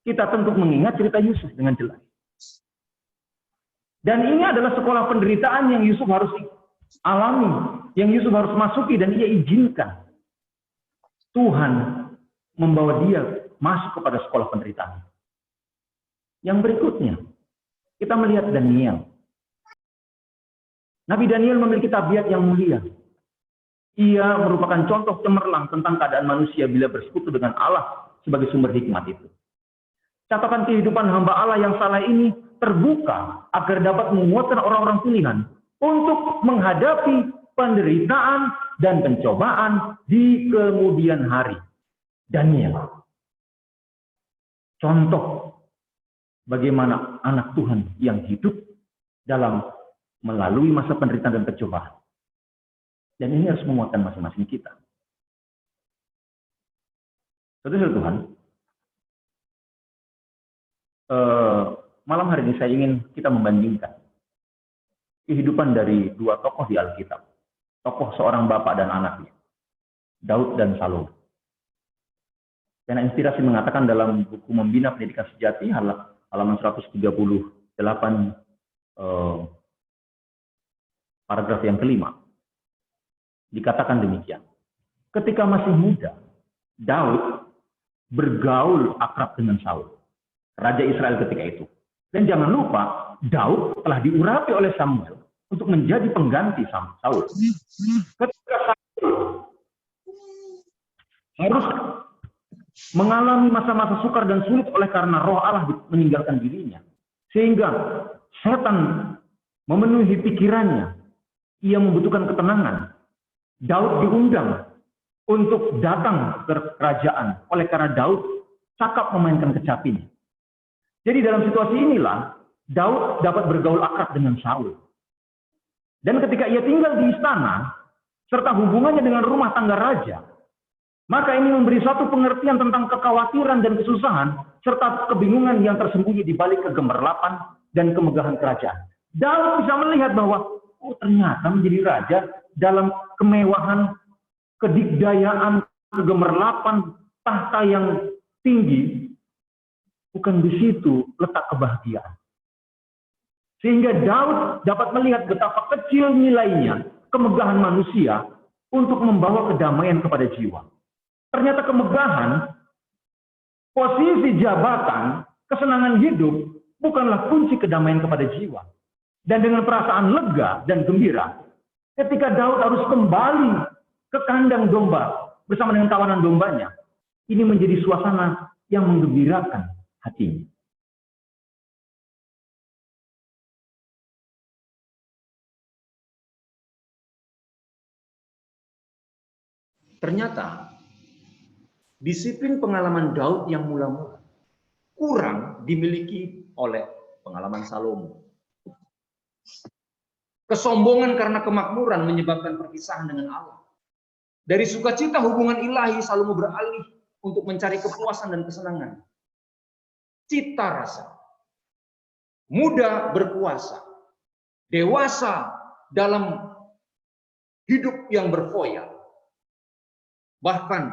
kita tentu mengingat cerita Yusuf dengan jelas. Dan ini adalah sekolah penderitaan yang Yusuf harus alami, yang Yusuf harus masuki dan ia izinkan. Tuhan membawa dia masuk kepada sekolah penderitaan. Yang berikutnya, kita melihat Daniel. Nabi Daniel memiliki tabiat yang mulia. Ia merupakan contoh cemerlang tentang keadaan manusia bila bersekutu dengan Allah sebagai sumber hikmat itu. Catatan kehidupan hamba Allah yang salah ini terbuka agar dapat menguatkan orang-orang pilihan untuk menghadapi penderitaan dan pencobaan di kemudian hari. Daniel, contoh bagaimana anak Tuhan yang hidup dalam melalui masa penderitaan dan pencobaan. Dan ini harus menguatkan masing-masing kita. Saudara Tuhan, malam hari ini saya ingin kita membandingkan kehidupan dari dua tokoh di Alkitab. Tokoh seorang bapak dan anaknya, Daud dan Salomo. Karena inspirasi mengatakan dalam buku Membina Pendidikan Sejati, halaman 138, paragraf yang kelima. Dikatakan demikian. Ketika masih muda, Daud bergaul akrab dengan Saul, raja Israel ketika itu. Dan jangan lupa, Daud telah diurapi oleh Samuel untuk menjadi pengganti Saul. Ketika Saul harus mengalami masa-masa sukar dan sulit oleh karena roh Allah meninggalkan dirinya. Sehingga setan memenuhi pikirannya. Ia membutuhkan ketenangan. Daud diundang untuk datang ke kerajaan oleh karena Daud cakap memainkan kecapinya. Jadi dalam situasi inilah Daud dapat bergaul akrab dengan Saul. Dan ketika ia tinggal di istana serta hubungannya dengan rumah tangga raja, Maka ini memberi suatu pengertian tentang kekhawatiran dan kesusahan, serta kebingungan yang tersembunyi di balik kegemerlapan dan kemegahan kerajaan. Daud bisa melihat bahwa, oh ternyata menjadi raja dalam kemewahan, kedikdayaan, kegemerlapan, tahta yang tinggi, bukan di situ letak kebahagiaan. Sehingga Daud dapat melihat betapa kecil nilainya kemegahan manusia untuk membawa kedamaian kepada jiwa. Ternyata kemegahan, posisi jabatan, kesenangan hidup bukanlah kunci kedamaian kepada jiwa. Dan dengan perasaan lega dan gembira, ketika Daud harus kembali ke kandang domba bersama dengan kawanan dombanya, ini menjadi suasana yang menggembirakan hatinya. Ternyata disiplin pengalaman Daud yang mula-mula kurang dimiliki oleh pengalaman Salomo. Kesombongan karena kemakmuran menyebabkan perpisahan dengan Allah. Dari sukacita hubungan ilahi, Salomo beralih untuk mencari kepuasan dan kesenangan. Cita rasa, muda berkuasa, dewasa dalam hidup yang berfoya. Bahkan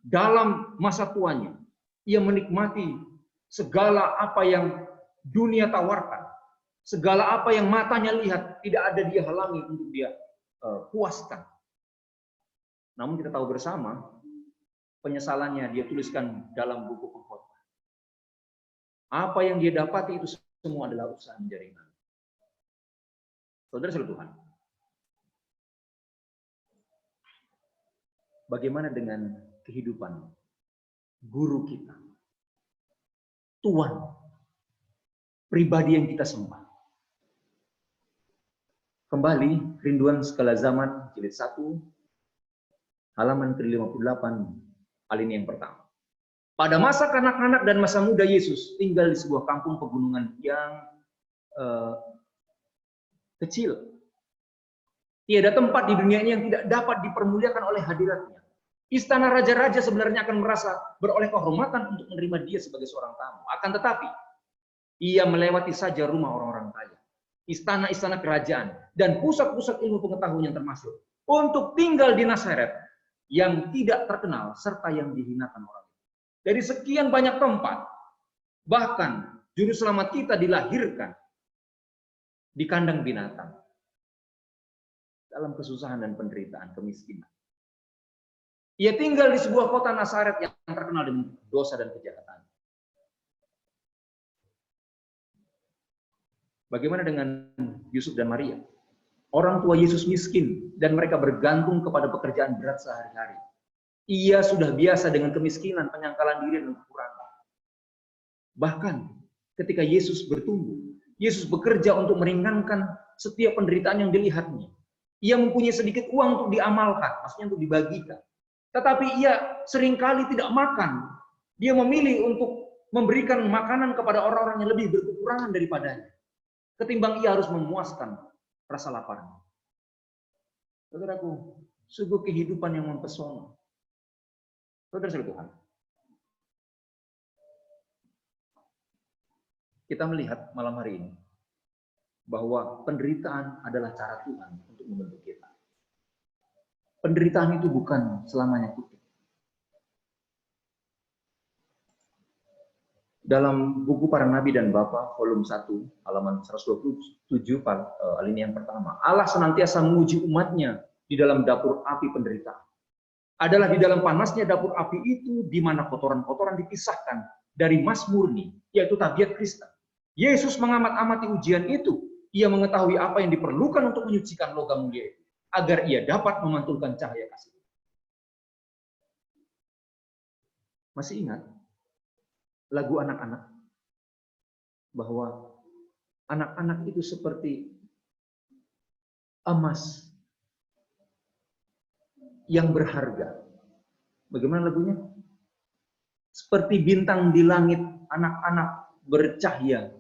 dalam masa tuanya, ia menikmati segala apa yang dunia tawarkan. Segala apa yang matanya lihat, tidak ada dia halangi untuk dia puaskan. Namun kita tahu bersama, penyesalannya dia tuliskan dalam buku pengkhotbah. Apa yang dia dapati itu semua adalah usaha jaringan. Saudara-saudara Tuhan, bagaimana dengan kehidupan guru kita, Tuhan, pribadi yang kita sembah? Kembali, Rinduan Segala Zaman, jilid 1, halaman ke-58, alinea yang pertama. Pada masa kanak-kanak dan masa muda Yesus tinggal di sebuah kampung pegunungan yang kecil. Tiada tempat di dunia ini yang tidak dapat dipermuliakan oleh hadiratnya. Istana raja-raja sebenarnya akan merasa beroleh kehormatan untuk menerima dia sebagai seorang tamu. Akan tetapi, ia melewati saja rumah orang-orang kaya, istana-istana kerajaan, dan pusat-pusat ilmu pengetahuan yang termasuk, untuk tinggal di Nazaret yang tidak terkenal serta yang dihinakan orang. Dari sekian banyak tempat, bahkan juru selamat kita dilahirkan di kandang binatang, dalam kesusahan dan penderitaan, kemiskinan. Ia tinggal di sebuah kota Nazaret yang terkenal dengan dosa dan kejahatan. Bagaimana dengan Yusuf dan Maria? Orang tua Yesus miskin dan mereka bergantung kepada pekerjaan berat sehari-hari. Ia sudah biasa dengan kemiskinan, penyangkalan diri, dan kekurangan. Bahkan ketika Yesus bertumbuh, Yesus bekerja untuk meringankan setiap penderitaan yang dilihatnya. Ia mempunyai sedikit uang untuk diamalkan, maksudnya untuk dibagikan. Tetapi ia seringkali tidak makan. Dia memilih untuk memberikan makanan kepada orang-orang yang lebih berkekurangan daripadanya, ketimbang ia harus memuaskan rasa laparnya. Saudaraku, sungguh kehidupan yang mempesona. Saudara-saudara Tuhan, kita melihat malam hari ini bahwa penderitaan adalah cara Tuhan untuk membentuk kita. Penderitaan itu bukan selamanya kutuk. Dalam buku Para Nabi dan Bapa, volume 1, halaman 127, alinea yang pertama, Allah senantiasa menguji umatnya di dalam dapur api penderitaan. Adalah di dalam panasnya dapur api itu, di mana kotoran-kotoran dipisahkan dari mas murni, yaitu tabiat Kristen. Yesus mengamat-amati ujian itu. Ia mengetahui apa yang diperlukan untuk menyucikan logam mulia itu, agar ia dapat memantulkan cahaya kasih. Masih ingat lagu anak-anak? Bahwa anak-anak itu seperti emas yang berharga. Bagaimana lagunya? Seperti bintang di langit, anak-anak bercahaya,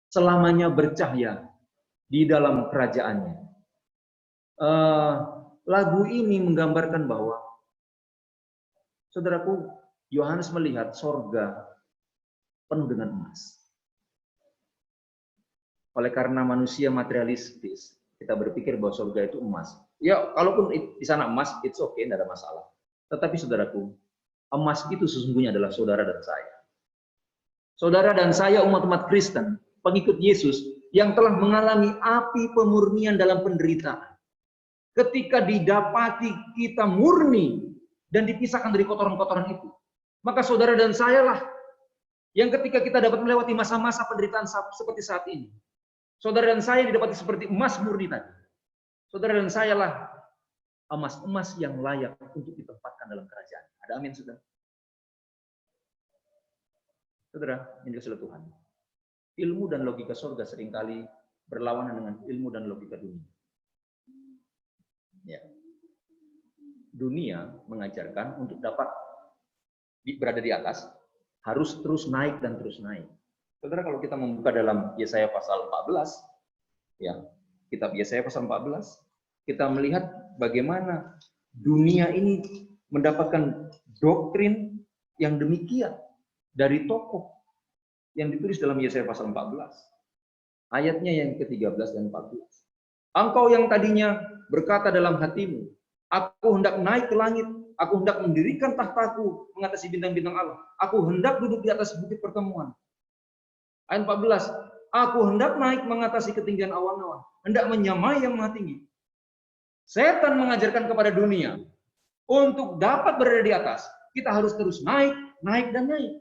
selamanya bercahaya di dalam kerajaannya. Lagu ini menggambarkan bahwa Saudaraku, Yohanes melihat sorga penuh dengan emas. Oleh karena manusia materialistis, kita berpikir bahwa surga itu emas. Ya, kalaupun di sana emas, it's okay, tidak ada masalah. Tetapi saudaraku, emas itu sesungguhnya adalah saudara dan saya. Saudara dan saya umat-umat Kristen, pengikut Yesus, yang telah mengalami api pemurnian dalam penderitaan. Ketika didapati kita murni dan dipisahkan dari kotoran-kotoran itu, maka saudara dan saya lah yang ketika kita dapat melewati masa-masa penderitaan seperti saat ini, saudara dan saya didapati seperti emas murni tadi. Saudara dan saya lah emas-emas yang layak untuk ditempatkan dalam kerajaan. Ada amin, saudara? Saudara, yang dikasihi Tuhan, ilmu dan logika surga seringkali berlawanan dengan ilmu dan logika dunia. Ya. Dunia mengajarkan untuk dapat berada di atas, harus terus naik dan terus naik. Saudara, kalau kita membuka dalam Yesaya pasal 14, ya, kitab Yesaya pasal 14, kita melihat bagaimana dunia ini mendapatkan doktrin yang demikian dari tokoh yang ditulis dalam Yesaya pasal 14. Ayatnya yang ke-13 dan 14. Engkau yang tadinya berkata dalam hatimu, aku hendak naik ke langit, aku hendak mendirikan tahtaku mengatasi bintang-bintang Allah. Aku hendak duduk di atas bukit pertemuan. Ayat 14, aku hendak naik mengatasi ketinggian awan-awan, hendak menyamai yang maha tinggi. Setan mengajarkan kepada dunia, untuk dapat berada di atas, kita harus terus naik, naik, dan naik.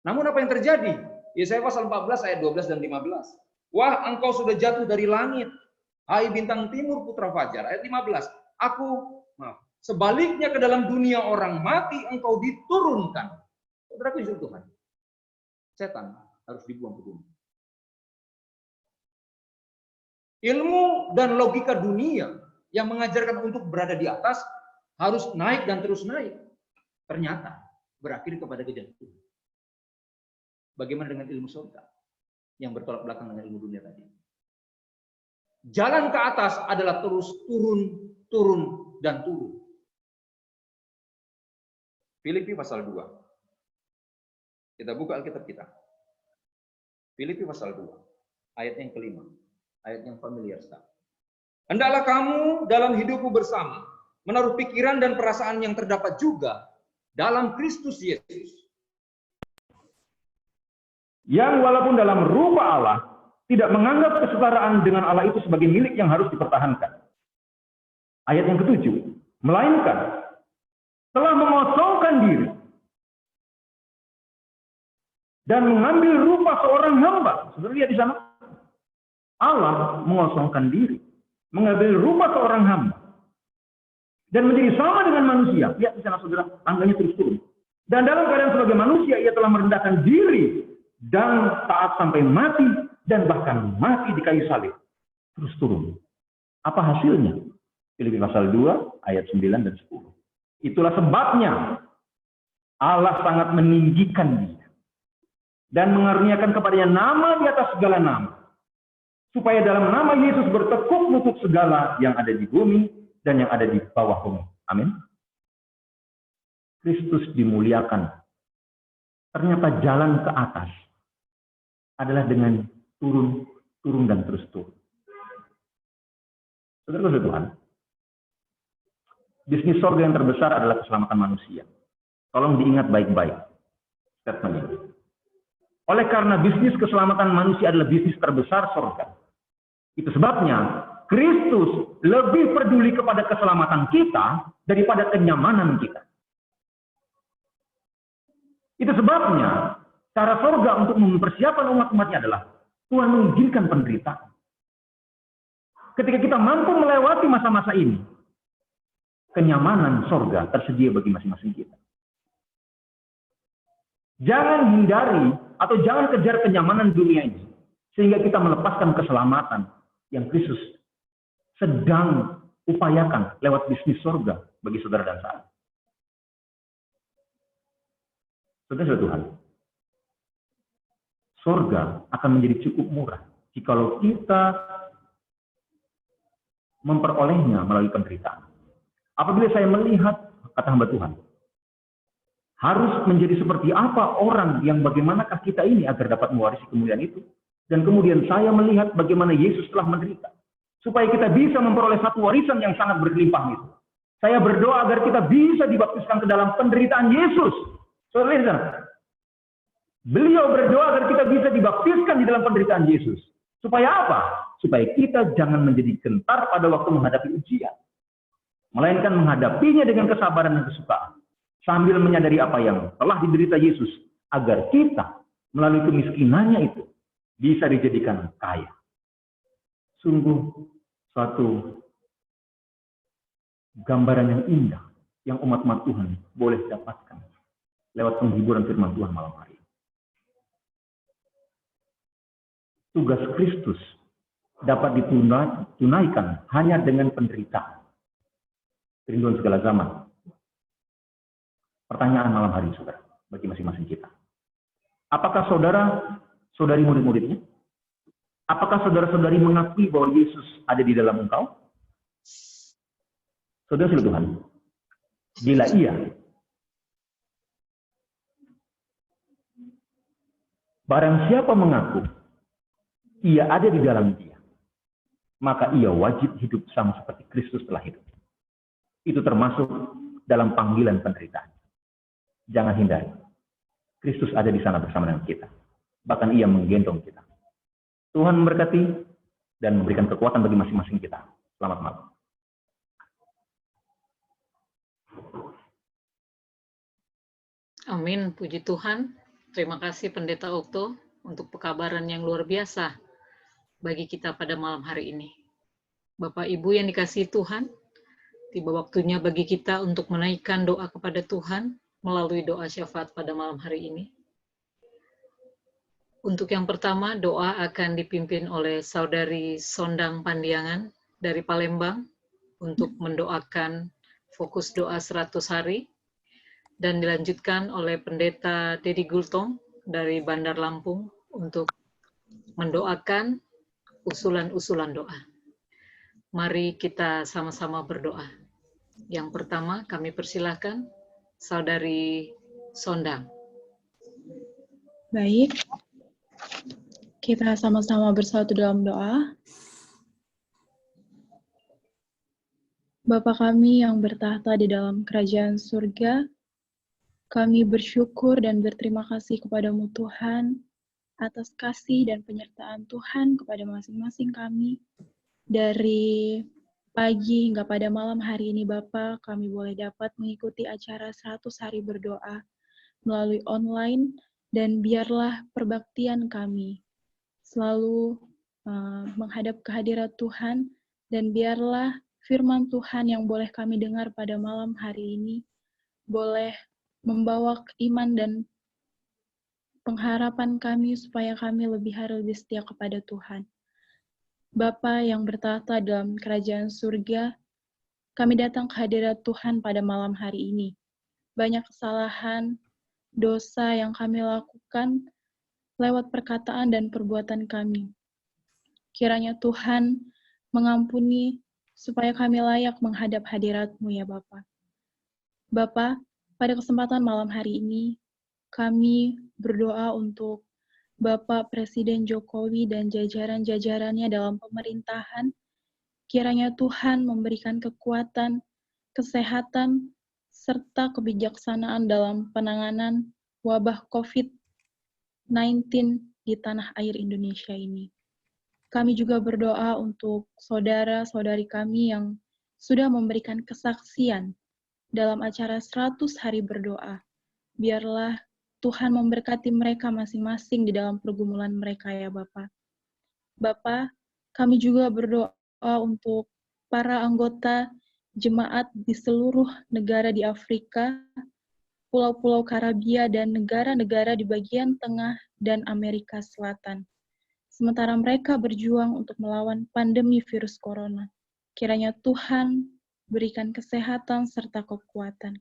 Namun apa yang terjadi? Yesaya pasal 14 ayat 12 dan 15. Wah, engkau sudah jatuh dari langit, hai bintang timur putra fajar. Ayat 15, sebaliknya ke dalam dunia orang mati engkau diturunkan. Saudaraku di Tuhan, setan harus dibuang ke bumi. Ilmu dan logika dunia yang mengajarkan untuk berada di atas harus naik dan terus naik. Ternyata berakhir kepada kejatuhan. Bagaimana dengan ilmu surga yang bertolak belakang dengan ilmu dunia tadi? Jalan ke atas adalah terus turun, turun, dan turun. Filipi pasal 2. Kita buka Alkitab kita. Filipi pasal 2. Ayat yang kelima. Ayat yang familiar sekali. Hendaklah kamu dalam hidupmu bersama menaruh pikiran dan perasaan yang terdapat juga dalam Kristus Yesus. Yang walaupun dalam rupa Allah tidak menganggap kesetaraan dengan Allah itu sebagai milik yang harus dipertahankan. Ayat yang ke-7, melainkan telah mengosongkan diri dan mengambil rupa seorang hamba. Saudara lihat di sana, Allah mengosongkan diri, mengambil rupa seorang hamba dan menjadi sama dengan manusia. Lihat di sana, saudara, tangganya terus turun. Dan dalam keadaan sebagai manusia, ia telah merendahkan diri dan taat sampai mati, dan bahkan mati di kayu salib. Terus turun. Apa hasilnya? Filipi pasal 2 ayat 9 dan 10. Itulah sebabnya Allah sangat meninggikan dia dan mengaruniakan kepadanya nama di atas segala nama, supaya dalam nama Yesus bertekuk lutut segala yang ada di bumi dan yang ada di bawah bumi. Amin. Kristus dimuliakan. Ternyata jalan ke atas adalah dengan turun, turun, dan terus turun. Saudara Tuhan, bisnis surga yang terbesar adalah keselamatan manusia. Tolong diingat baik-baik statement ini. Oleh karena bisnis keselamatan manusia adalah bisnis terbesar surga, itu sebabnya Kristus lebih peduli kepada keselamatan kita daripada kenyamanan kita. Itu sebabnya cara surga untuk mempersiapkan umat-umatnya adalah Tuhan mengizinkan penderitaan. Ketika kita mampu melewati masa-masa ini, kenyamanan surga tersedia bagi masing-masing kita. Jangan hindari atau jangan kejar kenyamanan dunia ini, sehingga kita melepaskan keselamatan yang Kristus sedang upayakan lewat bisnis surga bagi saudara dan saya. Saudara Tuhan, surga akan menjadi cukup murah jikalau kita memperolehnya melalui penderitaan. Apabila saya melihat kata hamba Tuhan. Harus menjadi seperti apa orang yang bagaimanakah kita ini agar dapat mewarisi kemuliaan itu. Dan kemudian saya melihat bagaimana Yesus telah menderita. Supaya kita bisa memperoleh satu warisan yang sangat berlimpah itu. Saya berdoa agar kita bisa dibaptiskan ke dalam penderitaan Yesus. Saudara, beliau berdoa agar kita bisa dibaptiskan di dalam penderitaan Yesus. Supaya apa? Supaya kita jangan menjadi gentar pada waktu menghadapi ujian. Melainkan menghadapinya dengan kesabaran dan kesukaan. Sambil menyadari apa yang telah diderita Yesus. Agar kita melalui kemiskinannya itu bisa dijadikan kaya. Sungguh suatu gambaran yang indah yang umat-umat Tuhan boleh dapatkan lewat penghiburan firman Tuhan malam hari. Tugas Kristus dapat ditunaikan hanya dengan penderitaan. Kerinduan segala zaman. Pertanyaan malam hari, saudara, bagi masing-masing kita. Apakah saudara-saudari murid-muridnya? Apakah saudara-saudari mengakui bahwa Yesus ada di dalam engkau? Saudara Tuhan, bila iya, barang siapa mengaku ia ada di dalam dia, maka ia wajib hidup sama seperti Kristus telah hidup. Itu termasuk dalam panggilan penderitaan. Jangan hindari. Kristus ada di sana bersama dengan kita. Bahkan ia menggendong kita. Tuhan memberkati dan memberikan kekuatan bagi masing-masing kita. Selamat malam. Amin, puji Tuhan. Terima kasih Pendeta Okto untuk pekabaran yang luar biasa bagi kita pada malam hari ini. Bapak Ibu yang dikasihi Tuhan, tiba waktunya bagi kita untuk menaikkan doa kepada Tuhan melalui doa syafaat pada malam hari ini. Untuk yang pertama, doa akan dipimpin oleh Saudari Sondang Pandiangan dari Palembang untuk mendoakan fokus doa 100 hari dan dilanjutkan oleh Pendeta Dedi Gultong dari Bandar Lampung untuk mendoakan usulan-usulan doa. Mari kita sama-sama berdoa. Yang pertama, kami persilahkan Saudari Sondang. Baik, kita sama-sama bersatu dalam doa. Bapa kami yang bertahta di dalam kerajaan surga, kami bersyukur dan berterima kasih kepadamu Tuhan, atas kasih dan penyertaan Tuhan kepada masing-masing kami. Dari pagi hingga pada malam hari ini Bapa, kami boleh dapat mengikuti acara 100 hari berdoa melalui online, dan biarlah perbaktian kami selalu menghadap kehadirat Tuhan, dan biarlah firman Tuhan yang boleh kami dengar pada malam hari ini boleh membawa iman dan pengharapan kami supaya kami lebih setia kepada Tuhan. Bapa yang bertahta dalam kerajaan surga, kami datang ke hadirat Tuhan pada malam hari ini. Banyak kesalahan, dosa yang kami lakukan lewat perkataan dan perbuatan kami. Kiranya Tuhan mengampuni supaya kami layak menghadap hadirat-Mu ya Bapa. Bapa, pada kesempatan malam hari ini, kami berdoa untuk Bapak Presiden Jokowi dan jajaran-jajarannya dalam pemerintahan. Kiranya Tuhan memberikan kekuatan, kesehatan, serta kebijaksanaan dalam penanganan wabah COVID-19 di tanah air Indonesia ini. Kami juga berdoa untuk saudara-saudari kami yang sudah memberikan kesaksian dalam acara 100 hari berdoa. Biarlah Tuhan memberkati mereka masing-masing di dalam pergumulan mereka ya Bapak. Bapak, kami juga berdoa untuk para anggota jemaat di seluruh negara di Afrika, Pulau-Pulau Karibia, dan negara-negara di bagian tengah dan Amerika Selatan. Sementara mereka berjuang untuk melawan pandemi virus corona. Kiranya Tuhan berikan kesehatan serta kekuatan.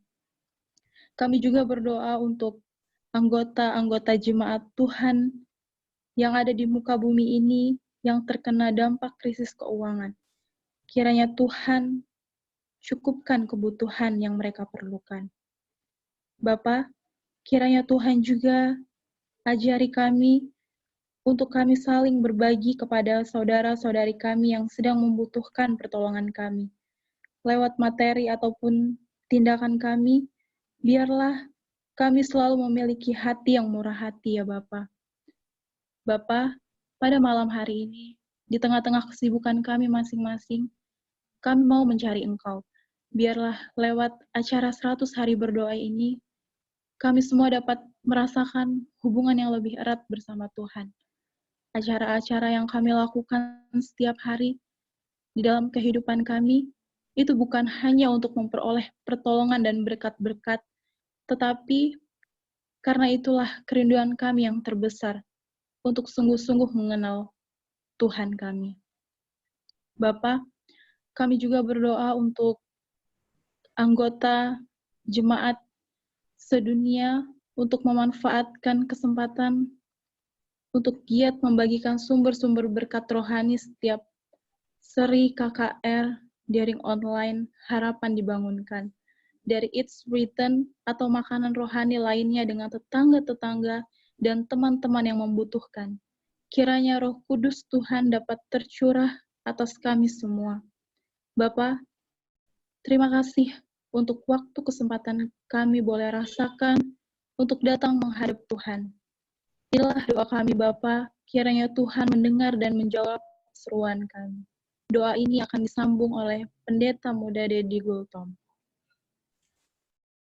Kami juga berdoa untuk anggota-anggota jemaat Tuhan yang ada di muka bumi ini yang terkena dampak krisis keuangan. Kiranya Tuhan cukupkan kebutuhan yang mereka perlukan. Bapa, kiranya Tuhan juga ajari kami untuk kami saling berbagi kepada saudara-saudari kami yang sedang membutuhkan pertolongan kami. Lewat materi ataupun tindakan kami, biarlah kami selalu memiliki hati yang murah hati ya Bapa. Bapa, pada malam hari ini, di tengah-tengah kesibukan kami masing-masing, kami mau mencari Engkau. Biarlah lewat acara 100 hari berdoa ini, kami semua dapat merasakan hubungan yang lebih erat bersama Tuhan. Acara-acara yang kami lakukan setiap hari di dalam kehidupan kami, itu bukan hanya untuk memperoleh pertolongan dan berkat-berkat, tetapi karena itulah kerinduan kami yang terbesar untuk sungguh-sungguh mengenal Tuhan kami. Bapa, kami juga berdoa untuk anggota jemaat sedunia untuk memanfaatkan kesempatan untuk giat membagikan sumber-sumber berkat rohani setiap seri KKR daring online harapan dibangunkan. Dari It's Written atau makanan rohani lainnya dengan tetangga-tetangga dan teman-teman yang membutuhkan. Kiranya Roh Kudus Tuhan dapat tercurah atas kami semua. Bapa, terima kasih untuk waktu kesempatan kami boleh rasakan untuk datang menghadap Tuhan. Inilah doa kami Bapa, kiranya Tuhan mendengar dan menjawab seruan kami. Doa ini akan disambung oleh Pendeta Muda Dedi Gultom.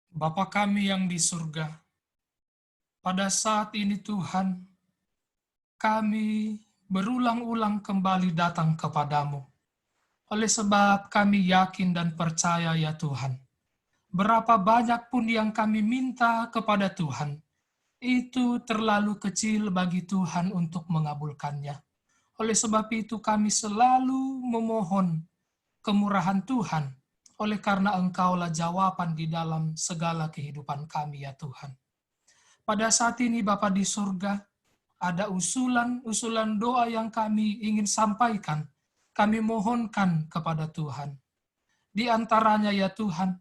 Bapa kami yang di surga, pada saat ini Tuhan, kami berulang-ulang kembali datang kepadamu. Oleh sebab kami yakin dan percaya ya Tuhan, berapa banyak pun yang kami minta kepada Tuhan, itu terlalu kecil bagi Tuhan untuk mengabulkannya. Oleh sebab itu kami selalu memohon kemurahan Tuhan, oleh karena Engkaulah jawaban di dalam segala kehidupan kami ya Tuhan. Pada saat ini Bapa di surga, ada usulan doa yang kami ingin sampaikan, kami mohonkan kepada Tuhan. Di antaranya ya Tuhan,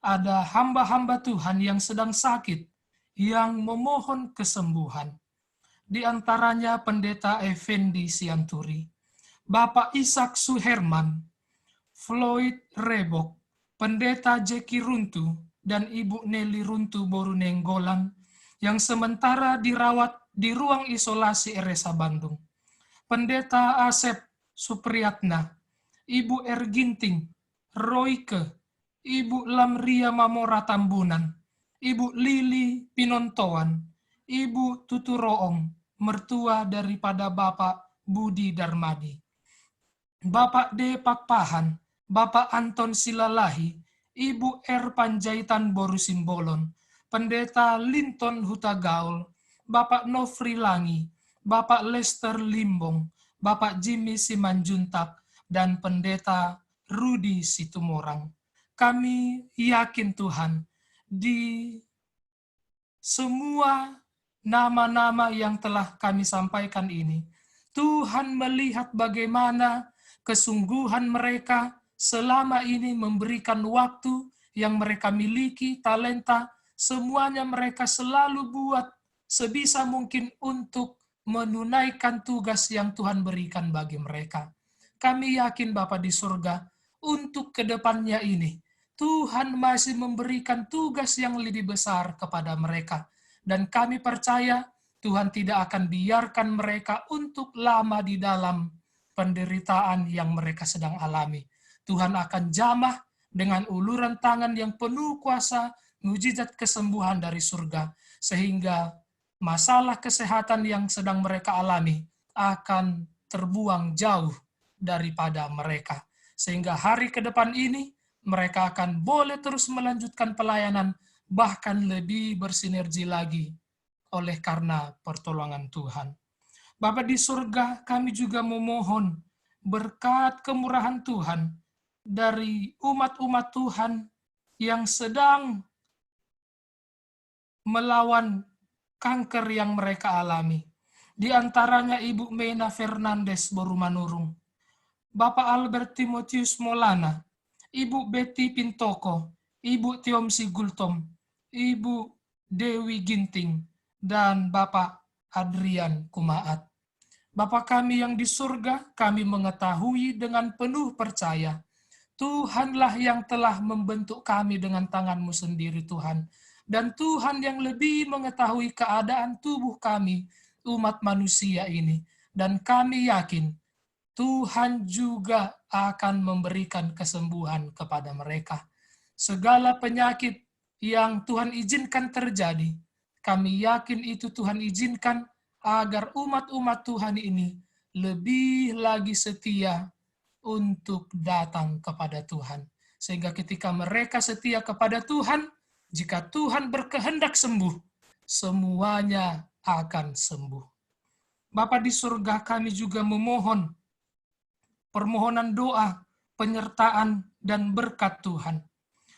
ada hamba-hamba Tuhan yang sedang sakit, yang memohon kesembuhan. Di antaranya Pendeta Effendi Sianturi, Bapak Ishak Suherman, Floyd Rebok, Pendeta Jeki Runtu, dan Ibu Nelly Runtu Borunenggolan, yang sementara dirawat di ruang isolasi RSA Bandung. Pendeta Asep Supriyatna, Ibu Erginting, Royke, Ibu Lamria Mamora Tambunan, Ibu Lili Pinontoan, Ibu Tuturoong, mertua daripada Bapak Budi Darmadi, Bapak D. Pakpahan, Bapak Anton Silalahi, Ibu R. Panjaitan Borusimbolon, Pendeta Linton Hutagaul, Bapak Nofri Langi, Bapak Lester Limbong, Bapak Jimmy Simanjuntak, dan Pendeta Rudi Situmorang. Kami yakin Tuhan, di semua nama-nama yang telah kami sampaikan ini, Tuhan melihat bagaimana kesungguhan mereka selama ini memberikan waktu yang mereka miliki, talenta, semuanya mereka selalu buat sebisa mungkin untuk menunaikan tugas yang Tuhan berikan bagi mereka. Kami yakin Bapa di surga, untuk kedepannya ini, Tuhan masih memberikan tugas yang lebih besar kepada mereka. Dan kami percaya Tuhan tidak akan biarkan mereka untuk lama di dalam penderitaan yang mereka sedang alami. Tuhan akan jamah dengan uluran tangan yang penuh kuasa, mujizat kesembuhan dari surga, sehingga masalah kesehatan yang sedang mereka alami akan terbuang jauh daripada mereka. Sehingga hari ke depan ini, mereka akan boleh terus melanjutkan pelayanan, bahkan lebih bersinergi lagi oleh karena pertolongan Tuhan. Bapa di surga, kami juga memohon berkat kemurahan Tuhan dari umat-umat Tuhan yang sedang melawan kanker yang mereka alami. Di antaranya Ibu Mena Fernandes Borumanurung, Bapak Albert Timotius Molana, Ibu Betty Pintoko, Ibu Tiomsi Gultom, Ibu Dewi Ginting, dan Bapak Adrian Kumaat. Bapa kami yang di surga, kami mengetahui dengan penuh percaya, Tuhanlah yang telah membentuk kami dengan tangan-Mu sendiri, Tuhan. Dan Tuhan yang lebih mengetahui keadaan tubuh kami, umat manusia ini. Dan kami yakin, Tuhan juga akan memberikan kesembuhan kepada mereka. Segala penyakit yang Tuhan izinkan terjadi, kami yakin itu Tuhan izinkan agar umat-umat Tuhan ini lebih lagi setia untuk datang kepada Tuhan. Sehingga ketika mereka setia kepada Tuhan, jika Tuhan berkehendak sembuh, semuanya akan sembuh. Bapa di surga, kami juga memohon permohonan doa, penyertaan, dan berkat Tuhan.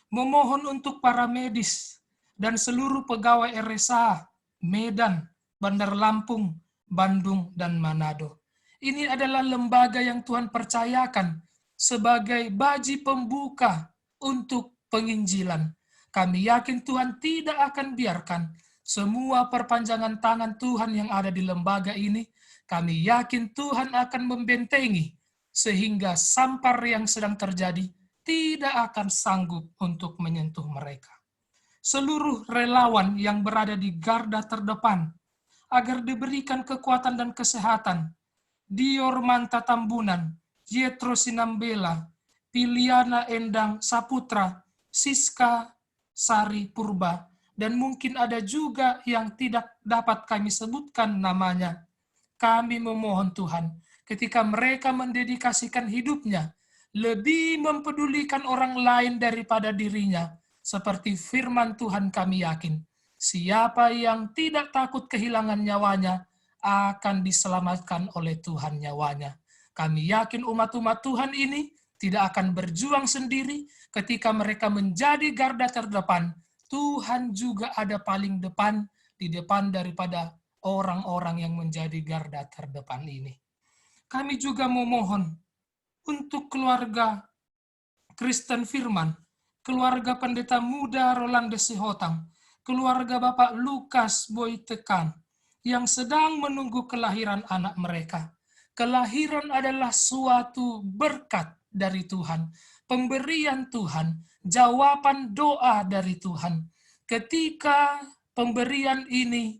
Memohon untuk para medis dan seluruh pegawai RSA, Medan, Bandar Lampung, Bandung, dan Manado. Ini adalah lembaga yang Tuhan percayakan sebagai baji pembuka untuk penginjilan. Kami yakin Tuhan tidak akan biarkan semua perpanjangan tangan Tuhan yang ada di lembaga ini. Kami yakin Tuhan akan membentengi sehingga sampar yang sedang terjadi tidak akan sanggup untuk menyentuh mereka. Seluruh relawan yang berada di garda terdepan agar diberikan kekuatan dan kesehatan. Dior Manta Tambunan, Yetro Sinambela, Piliana Endang Saputra, Siska Sari Purba, dan mungkin ada juga yang tidak dapat kami sebutkan namanya. Kami memohon Tuhan, ketika mereka mendedikasikan hidupnya, lebih mempedulikan orang lain daripada dirinya, seperti firman Tuhan kami yakin, siapa yang tidak takut kehilangan nyawanya, akan diselamatkan oleh Tuhan nyawanya. Kami yakin umat-umat Tuhan ini tidak akan berjuang sendiri ketika mereka menjadi garda terdepan. Tuhan juga ada paling depan, di depan daripada orang-orang yang menjadi garda terdepan ini. Kami juga memohon untuk keluarga Kristen Firman, keluarga Pendeta Muda Rolande Sihotang, keluarga Bapak Lukas Boytekan, yang sedang menunggu kelahiran anak mereka. Kelahiran adalah suatu berkat dari Tuhan, pemberian Tuhan, jawaban doa dari Tuhan. Ketika pemberian ini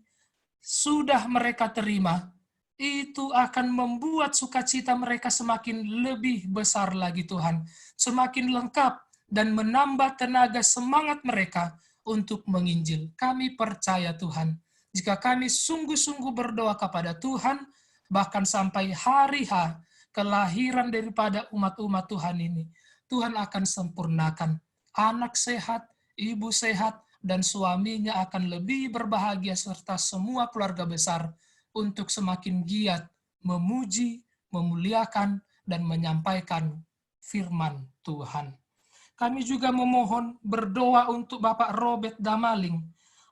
sudah mereka terima, itu akan membuat sukacita mereka semakin lebih besar lagi Tuhan, semakin lengkap dan menambah tenaga semangat mereka untuk menginjil. Kami percaya Tuhan, jika kami sungguh-sungguh berdoa kepada Tuhan, bahkan sampai hari H, kelahiran daripada umat-umat Tuhan ini, Tuhan akan sempurnakan. Anak sehat, ibu sehat, dan suaminya akan lebih berbahagia serta semua keluarga besar untuk semakin giat memuji, memuliakan, dan menyampaikan firman Tuhan. Kami juga memohon berdoa untuk Bapak Robert Damaling,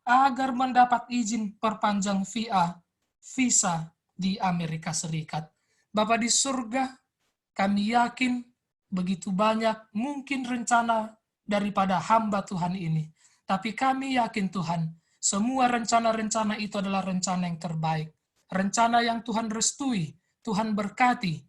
agar mendapat izin perpanjang visa di Amerika Serikat. Bapa di surga, kami yakin begitu banyak mungkin rencana daripada hamba Tuhan ini. Tapi kami yakin Tuhan, semua rencana-rencana itu adalah rencana yang terbaik. Rencana yang Tuhan restui, Tuhan berkati,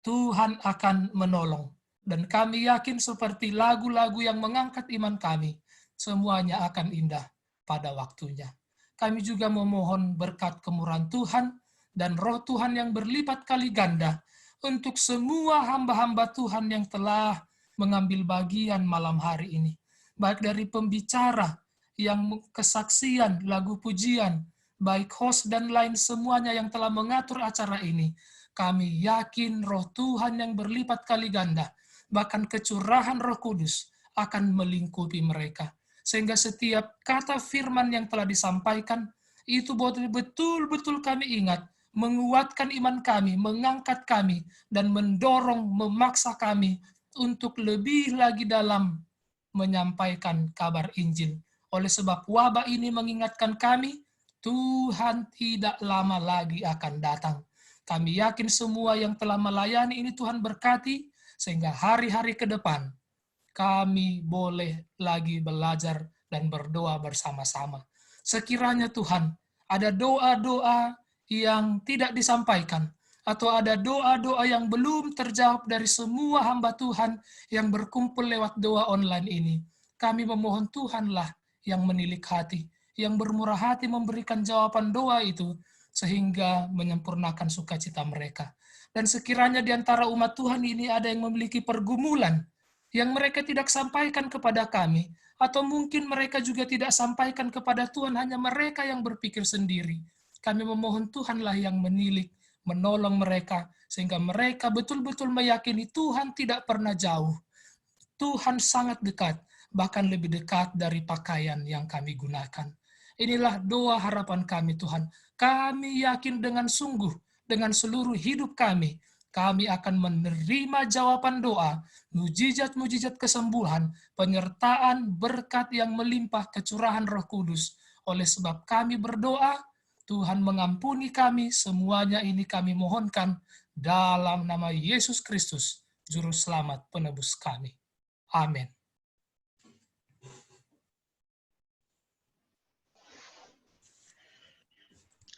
Tuhan akan menolong. Dan kami yakin seperti lagu-lagu yang mengangkat iman kami, semuanya akan indah pada waktunya. Kami juga memohon berkat kemurahan Tuhan dan roh Tuhan yang berlipat kali ganda untuk semua hamba-hamba Tuhan yang telah mengambil bagian malam hari ini. Baik dari pembicara, yang kesaksian, lagu pujian, baik host dan lain semuanya yang telah mengatur acara ini. Kami yakin roh Tuhan yang berlipat kali ganda, bahkan kecurahan Roh Kudus akan melingkupi mereka. Sehingga setiap kata firman yang telah disampaikan, itu betul-betul kami ingat, menguatkan iman kami, mengangkat kami, dan mendorong, memaksa kami untuk lebih lagi dalam menyampaikan kabar Injil. Oleh sebab wabah ini mengingatkan kami, Tuhan tidak lama lagi akan datang. Kami yakin semua yang telah melayani ini Tuhan berkati, sehingga hari-hari ke depan kami boleh lagi belajar dan berdoa bersama-sama. Sekiranya Tuhan, ada doa-doa yang tidak disampaikan, atau ada doa-doa yang belum terjawab dari semua hamba Tuhan yang berkumpul lewat doa online ini, kami memohon Tuhanlah yang menilik hati, yang bermurah hati memberikan jawaban doa itu, sehingga menyempurnakan sukacita mereka. Dan sekiranya di antara umat Tuhan ini ada yang memiliki pergumulan, yang mereka tidak sampaikan kepada kami, atau mungkin mereka juga tidak sampaikan kepada Tuhan, hanya mereka yang berpikir sendiri. Kami memohon Tuhanlah yang menilik, menolong mereka, sehingga mereka betul-betul meyakini Tuhan tidak pernah jauh. Tuhan sangat dekat, bahkan lebih dekat dari pakaian yang kami gunakan. Inilah doa harapan kami Tuhan. Kami yakin dengan sungguh, dengan seluruh hidup kami akan menerima jawaban doa, mujizat-mujizat kesembuhan, penyertaan berkat yang melimpah kecurahan Roh Kudus. Oleh sebab kami berdoa, Tuhan mengampuni kami, semuanya ini kami mohonkan dalam nama Yesus Kristus, Juru Selamat penebus kami. Amin.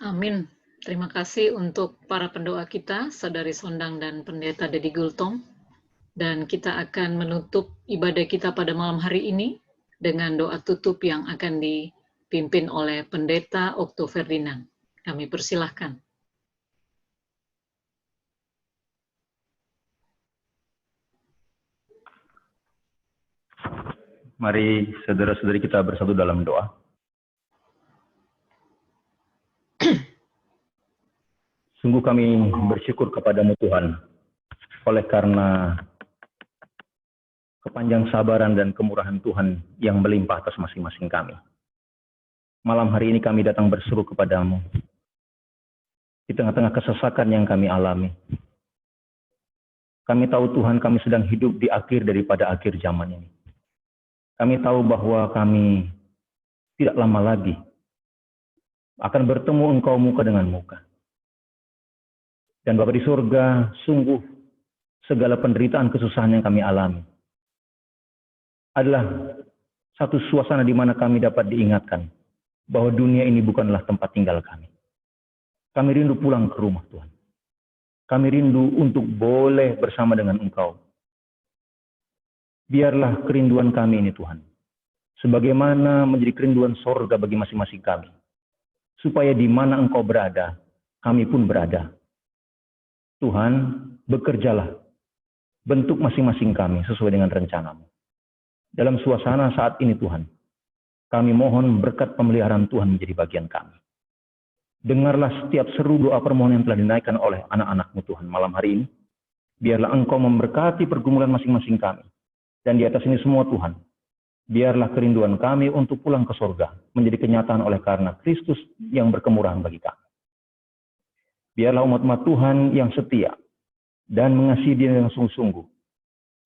Amin. Terima kasih untuk para pendoa kita, Saudari Sondang dan Pendeta Dedi Gultom. Dan kita akan menutup ibadah kita pada malam hari ini dengan doa tutup yang akan dipimpin oleh Pendeta Okto Ferdinand. Kami persilahkan. Mari saudara-saudari kita bersatu dalam doa. Sungguh kami bersyukur kepadamu Tuhan, oleh karena kepanjang sabaran dan kemurahan Tuhan yang melimpah atas masing-masing kami. Malam hari ini kami datang berseru kepadamu, di tengah-tengah kesesakan yang kami alami. Kami tahu Tuhan, kami sedang hidup di akhir daripada akhir zaman ini. Kami tahu bahwa kami tidak lama lagi akan bertemu Engkau muka dengan muka. Dan Bapa di surga, sungguh segala penderitaan kesusahan yang kami alami adalah satu suasana di mana kami dapat diingatkan bahwa dunia ini bukanlah tempat tinggal kami. Kami rindu pulang ke rumah Tuhan. Kami rindu untuk boleh bersama dengan Engkau. Biarlah kerinduan kami ini Tuhan, sebagaimana menjadi kerinduan sorga bagi masing-masing kami, supaya di mana Engkau berada, kami pun berada. Tuhan, bekerjalah, bentuk masing-masing kami sesuai dengan rencanamu. Dalam suasana saat ini Tuhan, kami mohon berkat pemeliharaan Tuhan menjadi bagian kami. Dengarlah setiap seru doa permohonan yang telah dinaikkan oleh anak-anak-Mu Tuhan malam hari ini. Biarlah Engkau memberkati pergumulan masing-masing kami. Dan di atas ini semua Tuhan, biarlah kerinduan kami untuk pulang ke surga menjadi kenyataan oleh karena Kristus yang berkemurahan bagi kami. Biarlah umat-umat Tuhan yang setia dan mengasihi Dia dengan sungguh-sungguh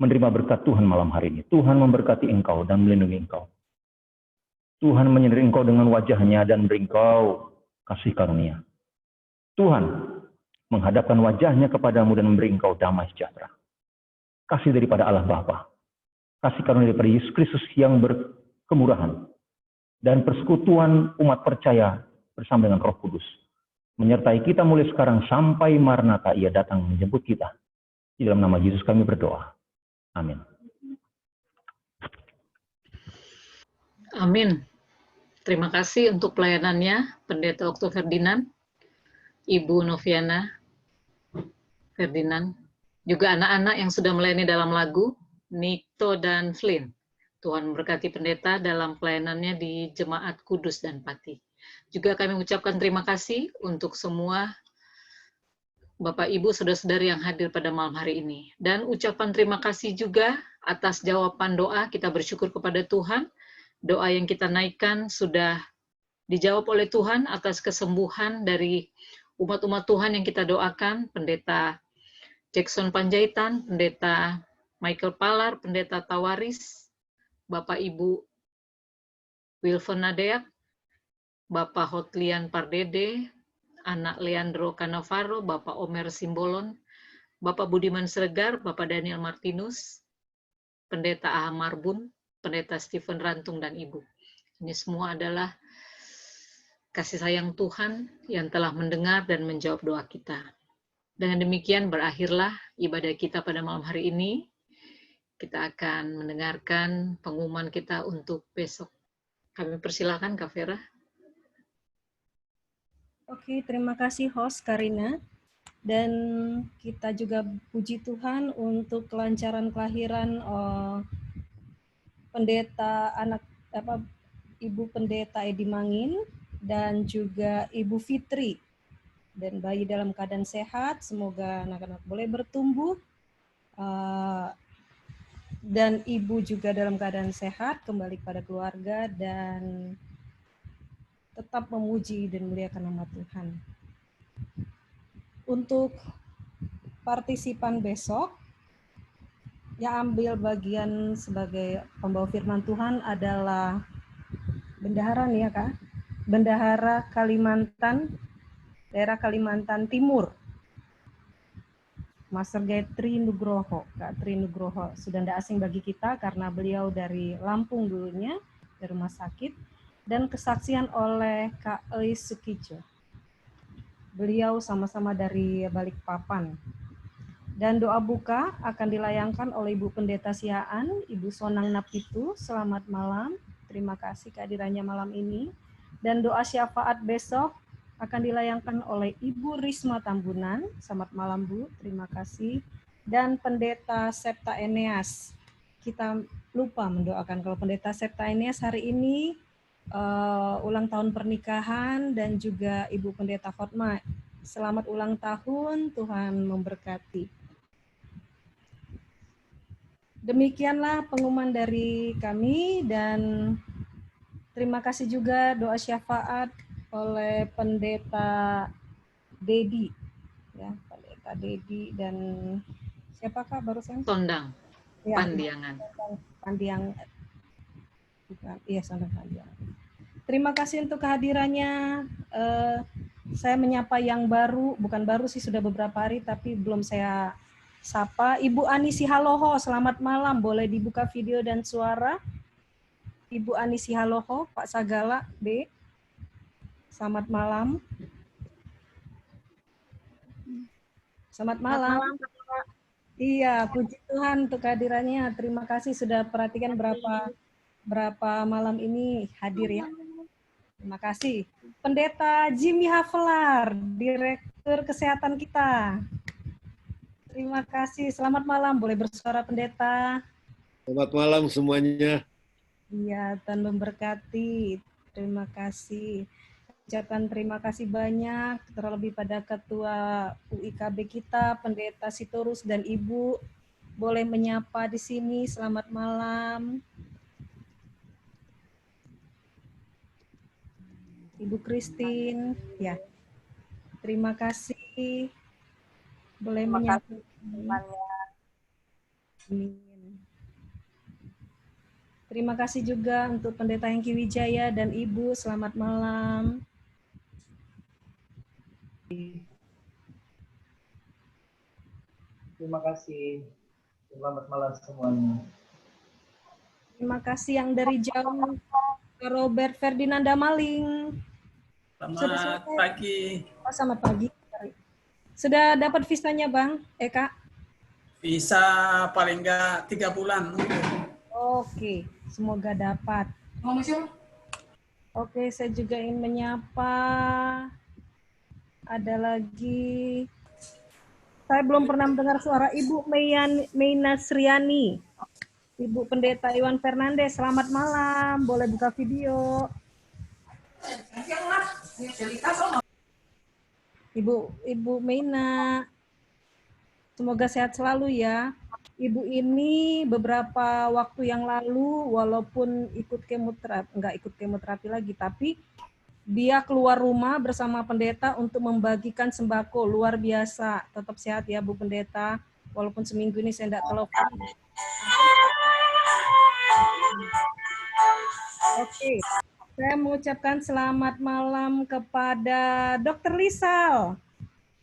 menerima berkat Tuhan malam hari ini. Tuhan memberkati engkau dan melindungi engkau. Tuhan menyinari engkau dengan wajah-Nya dan beri engkau kasih karunia. Tuhan menghadapkan wajah-Nya kepadamu dan memberi engkau damai sejahtera. Kasih daripada Allah Bapa, kasih karunia daripada Yesus Kristus yang berkemurahan, dan persekutuan umat percaya bersama dengan Roh Kudus menyertai kita mulai sekarang sampai Maranatha Ia datang menjemput kita. Di dalam nama Yesus kami berdoa. Amin. Amin. Terima kasih untuk pelayanannya, Pendeta Okto Ferdinand, Ibu Noviana Ferdinand, juga anak-anak yang sudah melayani dalam lagu, Nikto dan Flynn. Tuhan memberkati pendeta dalam pelayanannya di Jemaat Kudus dan Pati. Juga kami ucapkan terima kasih untuk semua Bapak, Ibu, Saudara-saudari yang hadir pada malam hari ini. Dan ucapan terima kasih juga atas jawaban doa, kita bersyukur kepada Tuhan. Doa yang kita naikkan sudah dijawab oleh Tuhan atas kesembuhan dari umat-umat Tuhan yang kita doakan, Pendeta Jackson Panjaitan, Pendeta Michael Palar, Pendeta Tawaris, Bapak Ibu Wilfon Nadeak, Bapak Hotlian Pardede, Anak Leandro Canavaro, Bapak Omer Simbolon, Bapak Budiman Sregar, Bapak Daniel Martinus, Pendeta A. Marbun, Pendeta Stephen Rantung, dan Ibu. Ini semua adalah kasih sayang Tuhan yang telah mendengar dan menjawab doa kita. Dengan demikian berakhirlah ibadah kita pada malam hari ini. Kita akan mendengarkan pengumuman kita untuk besok. Kami persilakan Kak Vera. Oke, terima kasih host Karina. Dan kita juga puji Tuhan untuk kelancaran kelahiran Ibu Pendeta Edi Mangin dan juga Ibu Fitri. Dan bayi dalam keadaan sehat, semoga anak-anak boleh bertumbuh. Dan ibu juga dalam keadaan sehat, kembali pada keluarga dan tetap memuji dan memuliakan nama Tuhan. Untuk partisipan besok, yang ambil bagian sebagai pembawa firman Tuhan adalah bendahara nih ya Kak, bendahara Kalimantan, daerah Kalimantan Timur, Master Gayatri Nugroho. Kak Tri Nugroho sudah tidak asing bagi kita karena beliau dari Lampung dulunya, dari rumah sakit, dan kesaksian oleh Kak Eis Sukijo. Beliau sama-sama dari Balikpapan. Dan doa buka akan dilayangkan oleh Ibu Pendeta Siaan, Ibu Sonang Napitu. Selamat malam, terima kasih kehadirannya malam ini. Dan doa syafaat besok akan dilayangkan oleh Ibu Risma Tambunan. Selamat malam Bu, terima kasih. Dan Pendeta Septa Eneas. Kita lupa mendoakan kalau Pendeta Septa Eneas hari ini ulang tahun pernikahan, dan juga Ibu Pendeta Fatma. Selamat ulang tahun, Tuhan memberkati. Demikianlah pengumuman dari kami, dan terima kasih juga doa syafaat oleh Pendeta Dedi, ya, Pendeta Dedi dan siapakah barusan? Sondang, ya, Pandiangan. Pandiangan, bukan, iya Sondang Pandiangan. Terima kasih untuk kehadirannya. Saya menyapa yang baru, bukan baru sih, sudah beberapa hari, tapi belum saya sapa. Ibu Anisi Haloho, selamat malam. Boleh dibuka video dan suara? Ibu Anisi Haloho, Pak Sagala, B. Selamat malam. Selamat malam. Iya, puji Tuhan untuk kehadirannya. Terima kasih sudah perhatikan berapa malam ini hadir ya. Terima kasih. Pendeta Jimmy Havelar, Direktur Kesehatan kita. Terima kasih. Selamat malam. Boleh bersuara Pendeta. Selamat malam semuanya. Iya, Tuhan memberkati. Terima kasih. Ucapkan terima kasih banyak, terlebih pada Ketua UIKB kita, Pendeta Sitorus dan Ibu. Boleh menyapa di sini. Selamat malam. Ibu Christine, ya. Terima kasih. Boleh menyapa. Amin. Terima kasih juga untuk Pendeta Hengki Wijaya dan Ibu. Selamat malam. Terima kasih. Selamat malam semuanya. Terima kasih yang dari jauh, Robert Ferdinanda Maling. Selamat pagi. Oh, selamat pagi. Sudah dapat visanya, Bang? Kak? Visa paling enggak 3 bulan. Oke, semoga dapat. Oke, saya juga ingin menyapa. Ada lagi. Saya belum pernah mendengar suara Ibu Meina Sriani. Ibu Pendeta Iwan Fernandes, selamat malam. Boleh buka video. Ibu Meina, semoga sehat selalu ya. Ibu ini beberapa waktu yang lalu, walaupun nggak ikut kemoterapi lagi, tapi dia keluar rumah bersama pendeta untuk membagikan sembako. Luar biasa. Tetap sehat ya Bu Pendeta. Walaupun seminggu ini saya tidak telepon. Oke. Saya mengucapkan selamat malam kepada Dr. Lisal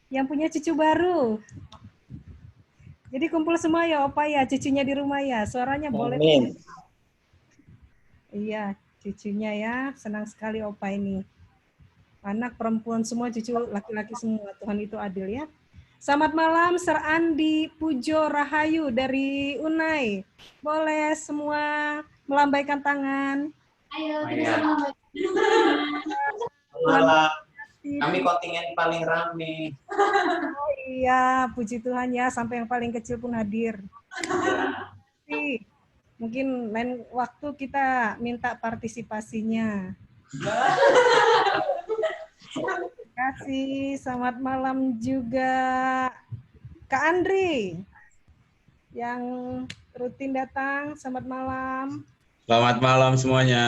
yang punya cucu baru. Jadi kumpul semua ya Opa ya, cucunya di rumah ya. Suaranya boleh. Amin. Iya, cucunya ya. Senang sekali Opa ini. Anak perempuan semua, cucu laki-laki semua. Tuhan itu adil ya. Selamat malam, Sir Andi Pujo Rahayu dari Unai. Boleh semua melambaikan tangan. Ayo, kita malam. Kami kontingen paling rame. Oh iya, puji Tuhan ya, sampai yang paling kecil pun hadir. Mungkin lain waktu kita minta partisipasinya. Terima kasih, selamat malam juga Kak Andri yang rutin datang. Selamat malam. Selamat malam semuanya.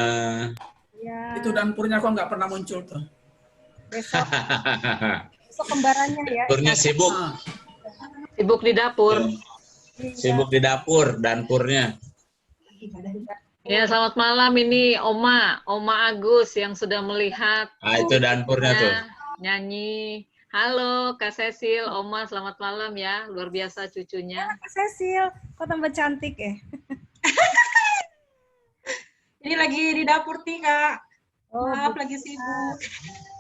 Ya. Itu dapurnya kok nggak pernah muncul tuh. Besok kembarannya ya. Dapurnya sibuk. Sibuk di dapur. Sibuk di dapur, dapurnya. Ya, selamat malam. Ini Oma Agus yang sudah melihat. Itu dapurnya tuh. Nyanyi. Halo Kak Cecil, Oma selamat malam ya. Luar biasa cucunya. Kak Cecil, kok tambah cantik ya? Ini lagi di dapur nih Kak. Oh, maaf lagi sibuk.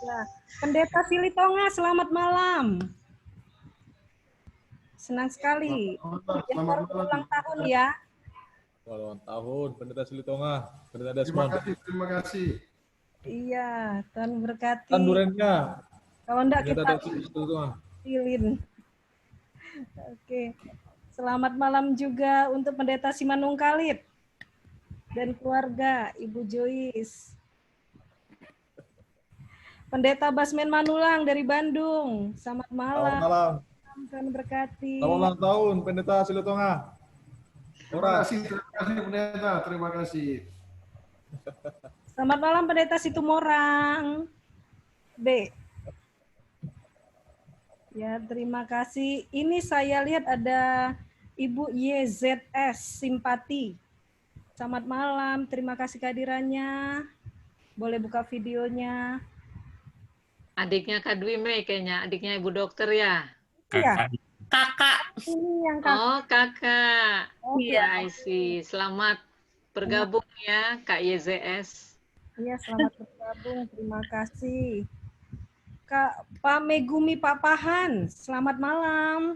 Ya. Pendeta Silitonga, selamat malam. Senang sekali. Yang baru ulang tahun ya. Ulang tahun, Pendeta Silitonga, Pendeta Desmond. Terima kasih. Iya, Tuhan berkati. Kan durennya. Kalau enggak kita pilih. Oke. Selamat malam juga untuk Pendeta Simanung Kalit dan keluarga Ibu Joyce. Pendeta Basmen Manulang dari Bandung. Selamat malam. Selamat malam. Tuhan berkati. Selamat ulang tahun, Pendeta Silitonga. Terima kasih Pendeta. Terima kasih. Selamat malam Pendeta Situmorang. B. Ya, terima kasih. Ini saya lihat ada Ibu YZS Simpati. Selamat malam. Terima kasih kehadirannya. Boleh buka videonya. Adiknya Kak Dwi Mei kayaknya, adiknya Ibu Dokter ya? Iya. Kakak. Ini yang kakak. Oh, kakak. Oh, iya, I see. Selamat bergabung ya, Kak YZS. Iya, selamat bergabung. Terima kasih. Kak Pak Megumi Pak Pahan, selamat malam.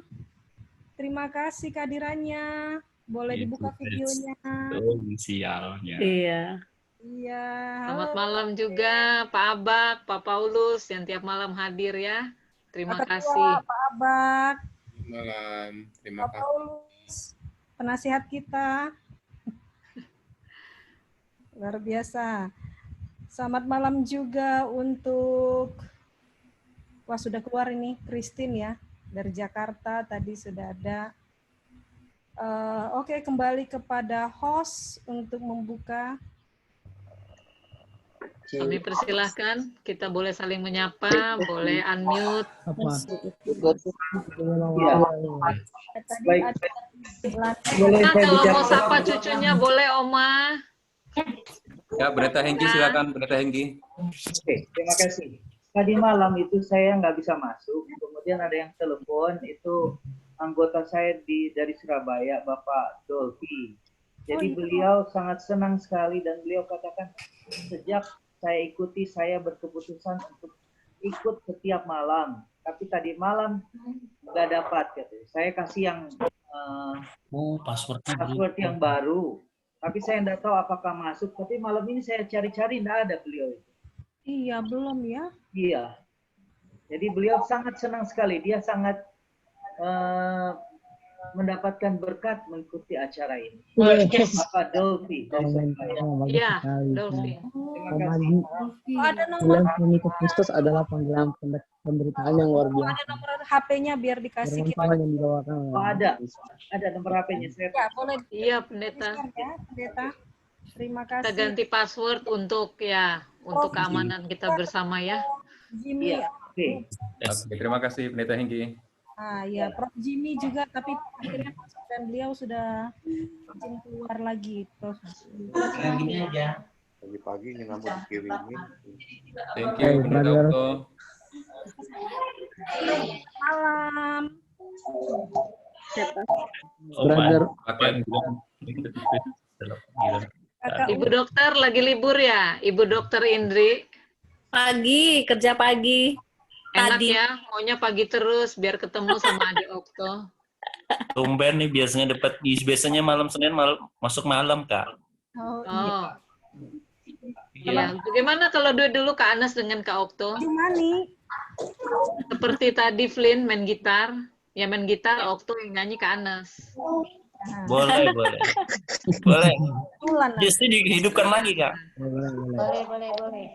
Terima kasih kehadirannya. Boleh dibuka videonya. Oh, sialnya. Iya. Iya. Selamat malam juga Pak Abak, Pak Paulus yang tiap malam hadir ya. Terima kasih. Pak Abak. Malam. Terima Pak Paulus, penasihat kita. Luar biasa. Selamat malam juga untuk, wah sudah keluar ini, Christine ya, dari Jakarta, tadi sudah ada. Oke, kembali kepada host untuk membuka. Kami persilahkan, kita boleh saling menyapa, boleh unmute. Kalau mau sapa cucunya boleh Oma. Ya, Pendeta Hengki silakan, Pendeta Hengki. Oke, terima kasih. Tadi malam itu saya nggak bisa masuk, kemudian ada yang telepon, itu anggota saya dari Surabaya, Bapak Dolphy. Jadi beliau sangat senang sekali dan beliau katakan, sejak saya ikuti, saya berkeputusan untuk ikut setiap malam. Tapi tadi malam nggak dapat, gitu. Saya kasih yang password yang baru. Tapi saya nggak tahu apakah masuk. Tapi malam ini saya cari-cari, nggak ada beliau itu. Iya, belum ya? Iya. Jadi beliau sangat senang sekali. Dia sangat mendapatkan berkat mengikuti acara ini. Bapak Dolphy. Iya, Dolphy. Ada nomor Kristus adalah panggilan pemberitaan yang luar biasa. Ada nomor HP-nya biar dikasih kita. Yang dibawakan. Oh, ada nomor HP-nya. Saya boleh. Iya, Pendeta. Ya, Pendeta. Terima kasih. Kita ganti password untuk untuk keamanan kita bersama ya. Jimmy. Iya. Oke. Terima kasih Pendeta Hengki. Ah ya, Prof Jimmy juga, tapi akhirnya masuk dan beliau sudah izin keluar lagi, Prof. Gini aja. Pagi-pagi ingin mau dikirimin. Thank you, Pendeta Okto. Malam. Brother. Ibu dokter lagi libur ya, Ibu Dokter Indri? Pagi, kerja pagi. Enak Tadi. ya, maunya pagi terus biar ketemu sama adik Okto. Tumben nih biasanya malam Senin masuk malam, Kak. Oh. Ya, bagaimana kalau dulu Kak Anas dengan Kak Okto? Gimana? Seperti tadi Flynn main gitar, ya main gitar, Okto yang nyanyi Kak Anas. Boleh. Justru dihidupkan lagi, Kak. Boleh.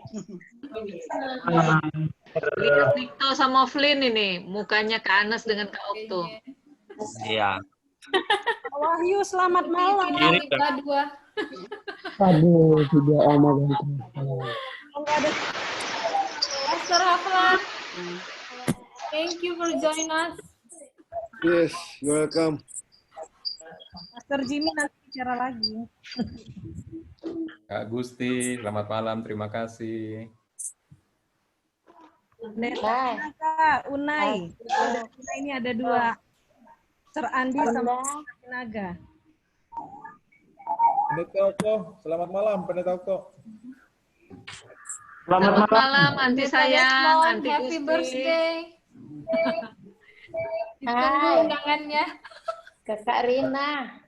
Lihat Nikto sama Flynn ini, mukanya Kak Anas dengan Kak Okto. Iya. Wahyu, selamat malam. Mirip, Kak. Aduh, tidak omong. Pastor Haflar, thank you for joining us. Yes, welcome. Pastor Jimmy nanti bicara lagi. Kak Gusti, selamat malam, terima kasih. Kak Unai. Ini ada dua. Sir Andi sama Naga. Pendeta Okto, selamat malam Pendeta Okto. Selamat malam, Anti sayang, Anti Happy Gusti. birthday. Ditunggu undangannya. Kakak Rina.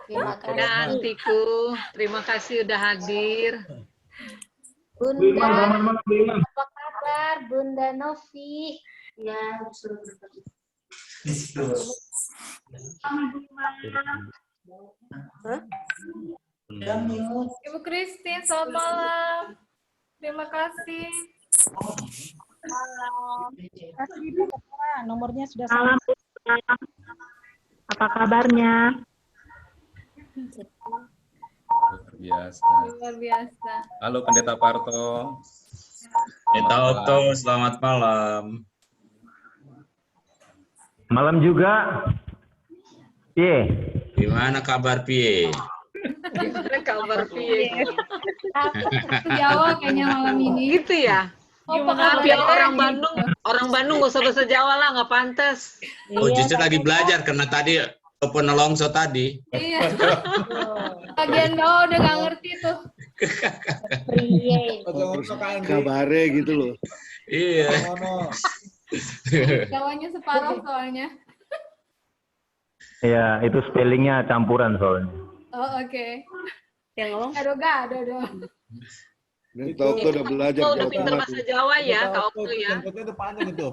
Terima kasih. Udah Antiku, terima kasih udah hadir. Bunda, apa kabar? Bunda Novi. Ya, Ibu Christine, selamat malam. Terima kasih. Kasih Ibu, nomornya sudah sama. Apa kabarnya? Biasa. Luar biasa. Halo Pendeta Parto. Pendeta Okto, selamat malam. Malam juga. Pie. Gimana kabar Pie? Gimana kabar Pie? Jawa kayaknya malam ini. Gitu ya? Maaf ya orang Bandung gak usah bahasa Jawa lah, nggak pantas. Oh justru lagi belajar karena tadi penelongso tadi. Iya. Bagian bawah udah nggak ngerti tuh. Kabare gitu loh. Iya. Jawanya separuh soalnya. Ya, itu spellingnya campuran soalnya. Oh oke. Yang ngomong? Adoga. Pendeta Okto udah belajar Udah Jawa pinter Tengah. bahasa Jawa ya, Kak Okto ya. Jenggotnya itu panjang itu.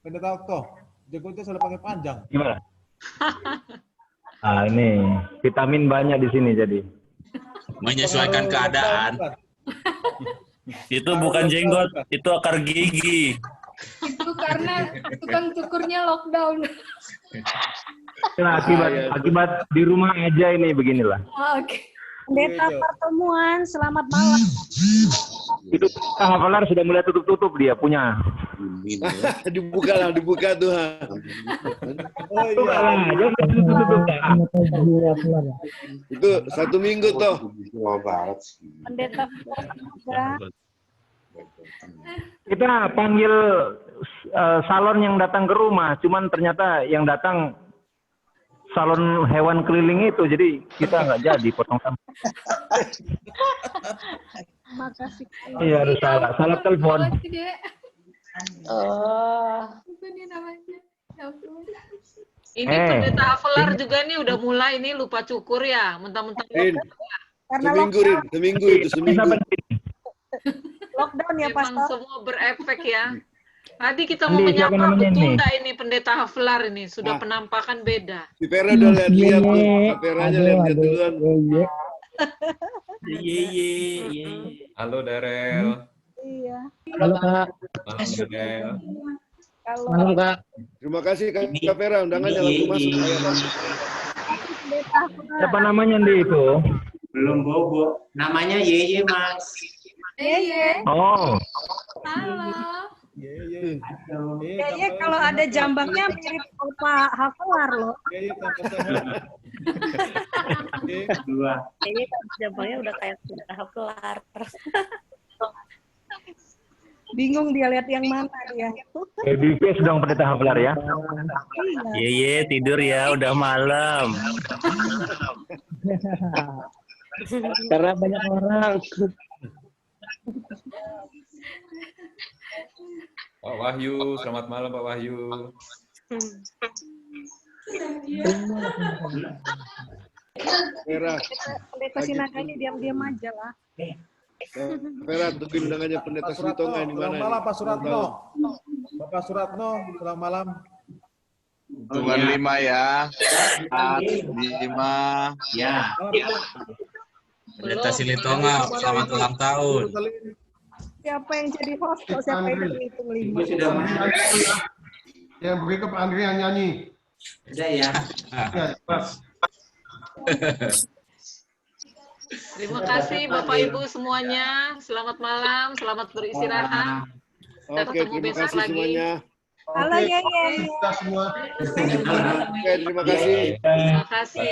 Pendeta Okto, jenggotnya sudah pakai panjang. Gimana? Ah, ini vitamin banyak di sini jadi. Menyesuaikan keadaan. Itu bukan jenggot, itu akar gigi. Itu karena tukang cukurnya lockdown. Nah, akibat di rumah aja ini beginilah. Oke. Pendeta pertemuan, selamat malam. Itu hafalar sudah mulai tutup dia punya. dibuka Tuhan. Oh iya. Itu 1 minggu toh. Pendeta Kita panggil salon yang datang ke rumah, cuman ternyata yang datang salon hewan keliling itu, jadi kita nggak jadi potong sampah. Makasih. Iya, harus salah telepon. Oh. Apa nih namanya? Ya ampun. Ini Pendeta Havelar juga nih udah mulai nih lupa cukur ya, mentang-mentang. Seminggu itu seminggu. Lockdown ya Pastor. Semua berefek ya. Tadi kita mau Andi, siapa menyapa namanya betul ini? nggak ini Pendeta Havelar ini sudah penampakan beda. Si Vera udah lihat-lihat tuh. Veranya lihat-lihat duluan. Halo Darel. Iya. Halo Kak. Malam Darel. Malam Kak. Terima kasih Kak Vera, undangannya langsung masuk. Siapa namanya Ndi itu? Belum bobo. Namanya Yeye, Mas. Yeye. Oh. Halo. Kayaknya kalau ada jambangnya mirip Pak Havelar loh. Kayaknya jambangnya udah kayak Havelar. Bingung dia lihat yang mana dia. BPS dong Pendeta Haflar ya. Iya, tidur ya, udah malam. Karena banyak orang. Pak Wahyu, selamat malam Pak Wahyu. Vera, Pendeta Sinaganya diam-diam aja lah. Vera, tungguin undangannya Pendeta Silitonga di mana? Selamat malam Pak Suratno. Bapak Suratno, selamat malam. Hitungan 5 ya. 5. Ya. Pendeta Silitonga, selamat ulang tahun. Siapa yang jadi host? Kok siapa yang menghitung 5? Yang beri ke Pak Andri yang nyanyi. Udah ya. Ya, pas. Terima kasih Bapak Ibu semuanya. Selamat malam, selamat beristirahat. Kita Oke, ketemu terima besok kasih lagi. semuanya. Halo ya ya. Kita semua. Oke, terima kasih. Terima kasih.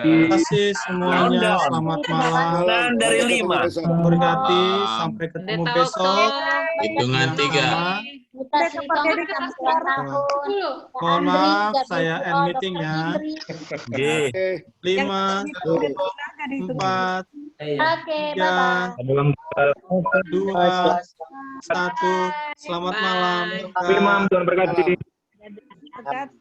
Terima kasih semuanya. Selamat malam. Dan dari 5. Berkati. Sampai ketemu Pendeta besok. Hitungan 3. Kita Silitonga selamat tahun. Mohon maaf, saya end meeting ya. Oke. 5, 4, Oke, 3, bye-bye. 2, 1. Selamat malam. Imam, Tuhan berkati. Berkat.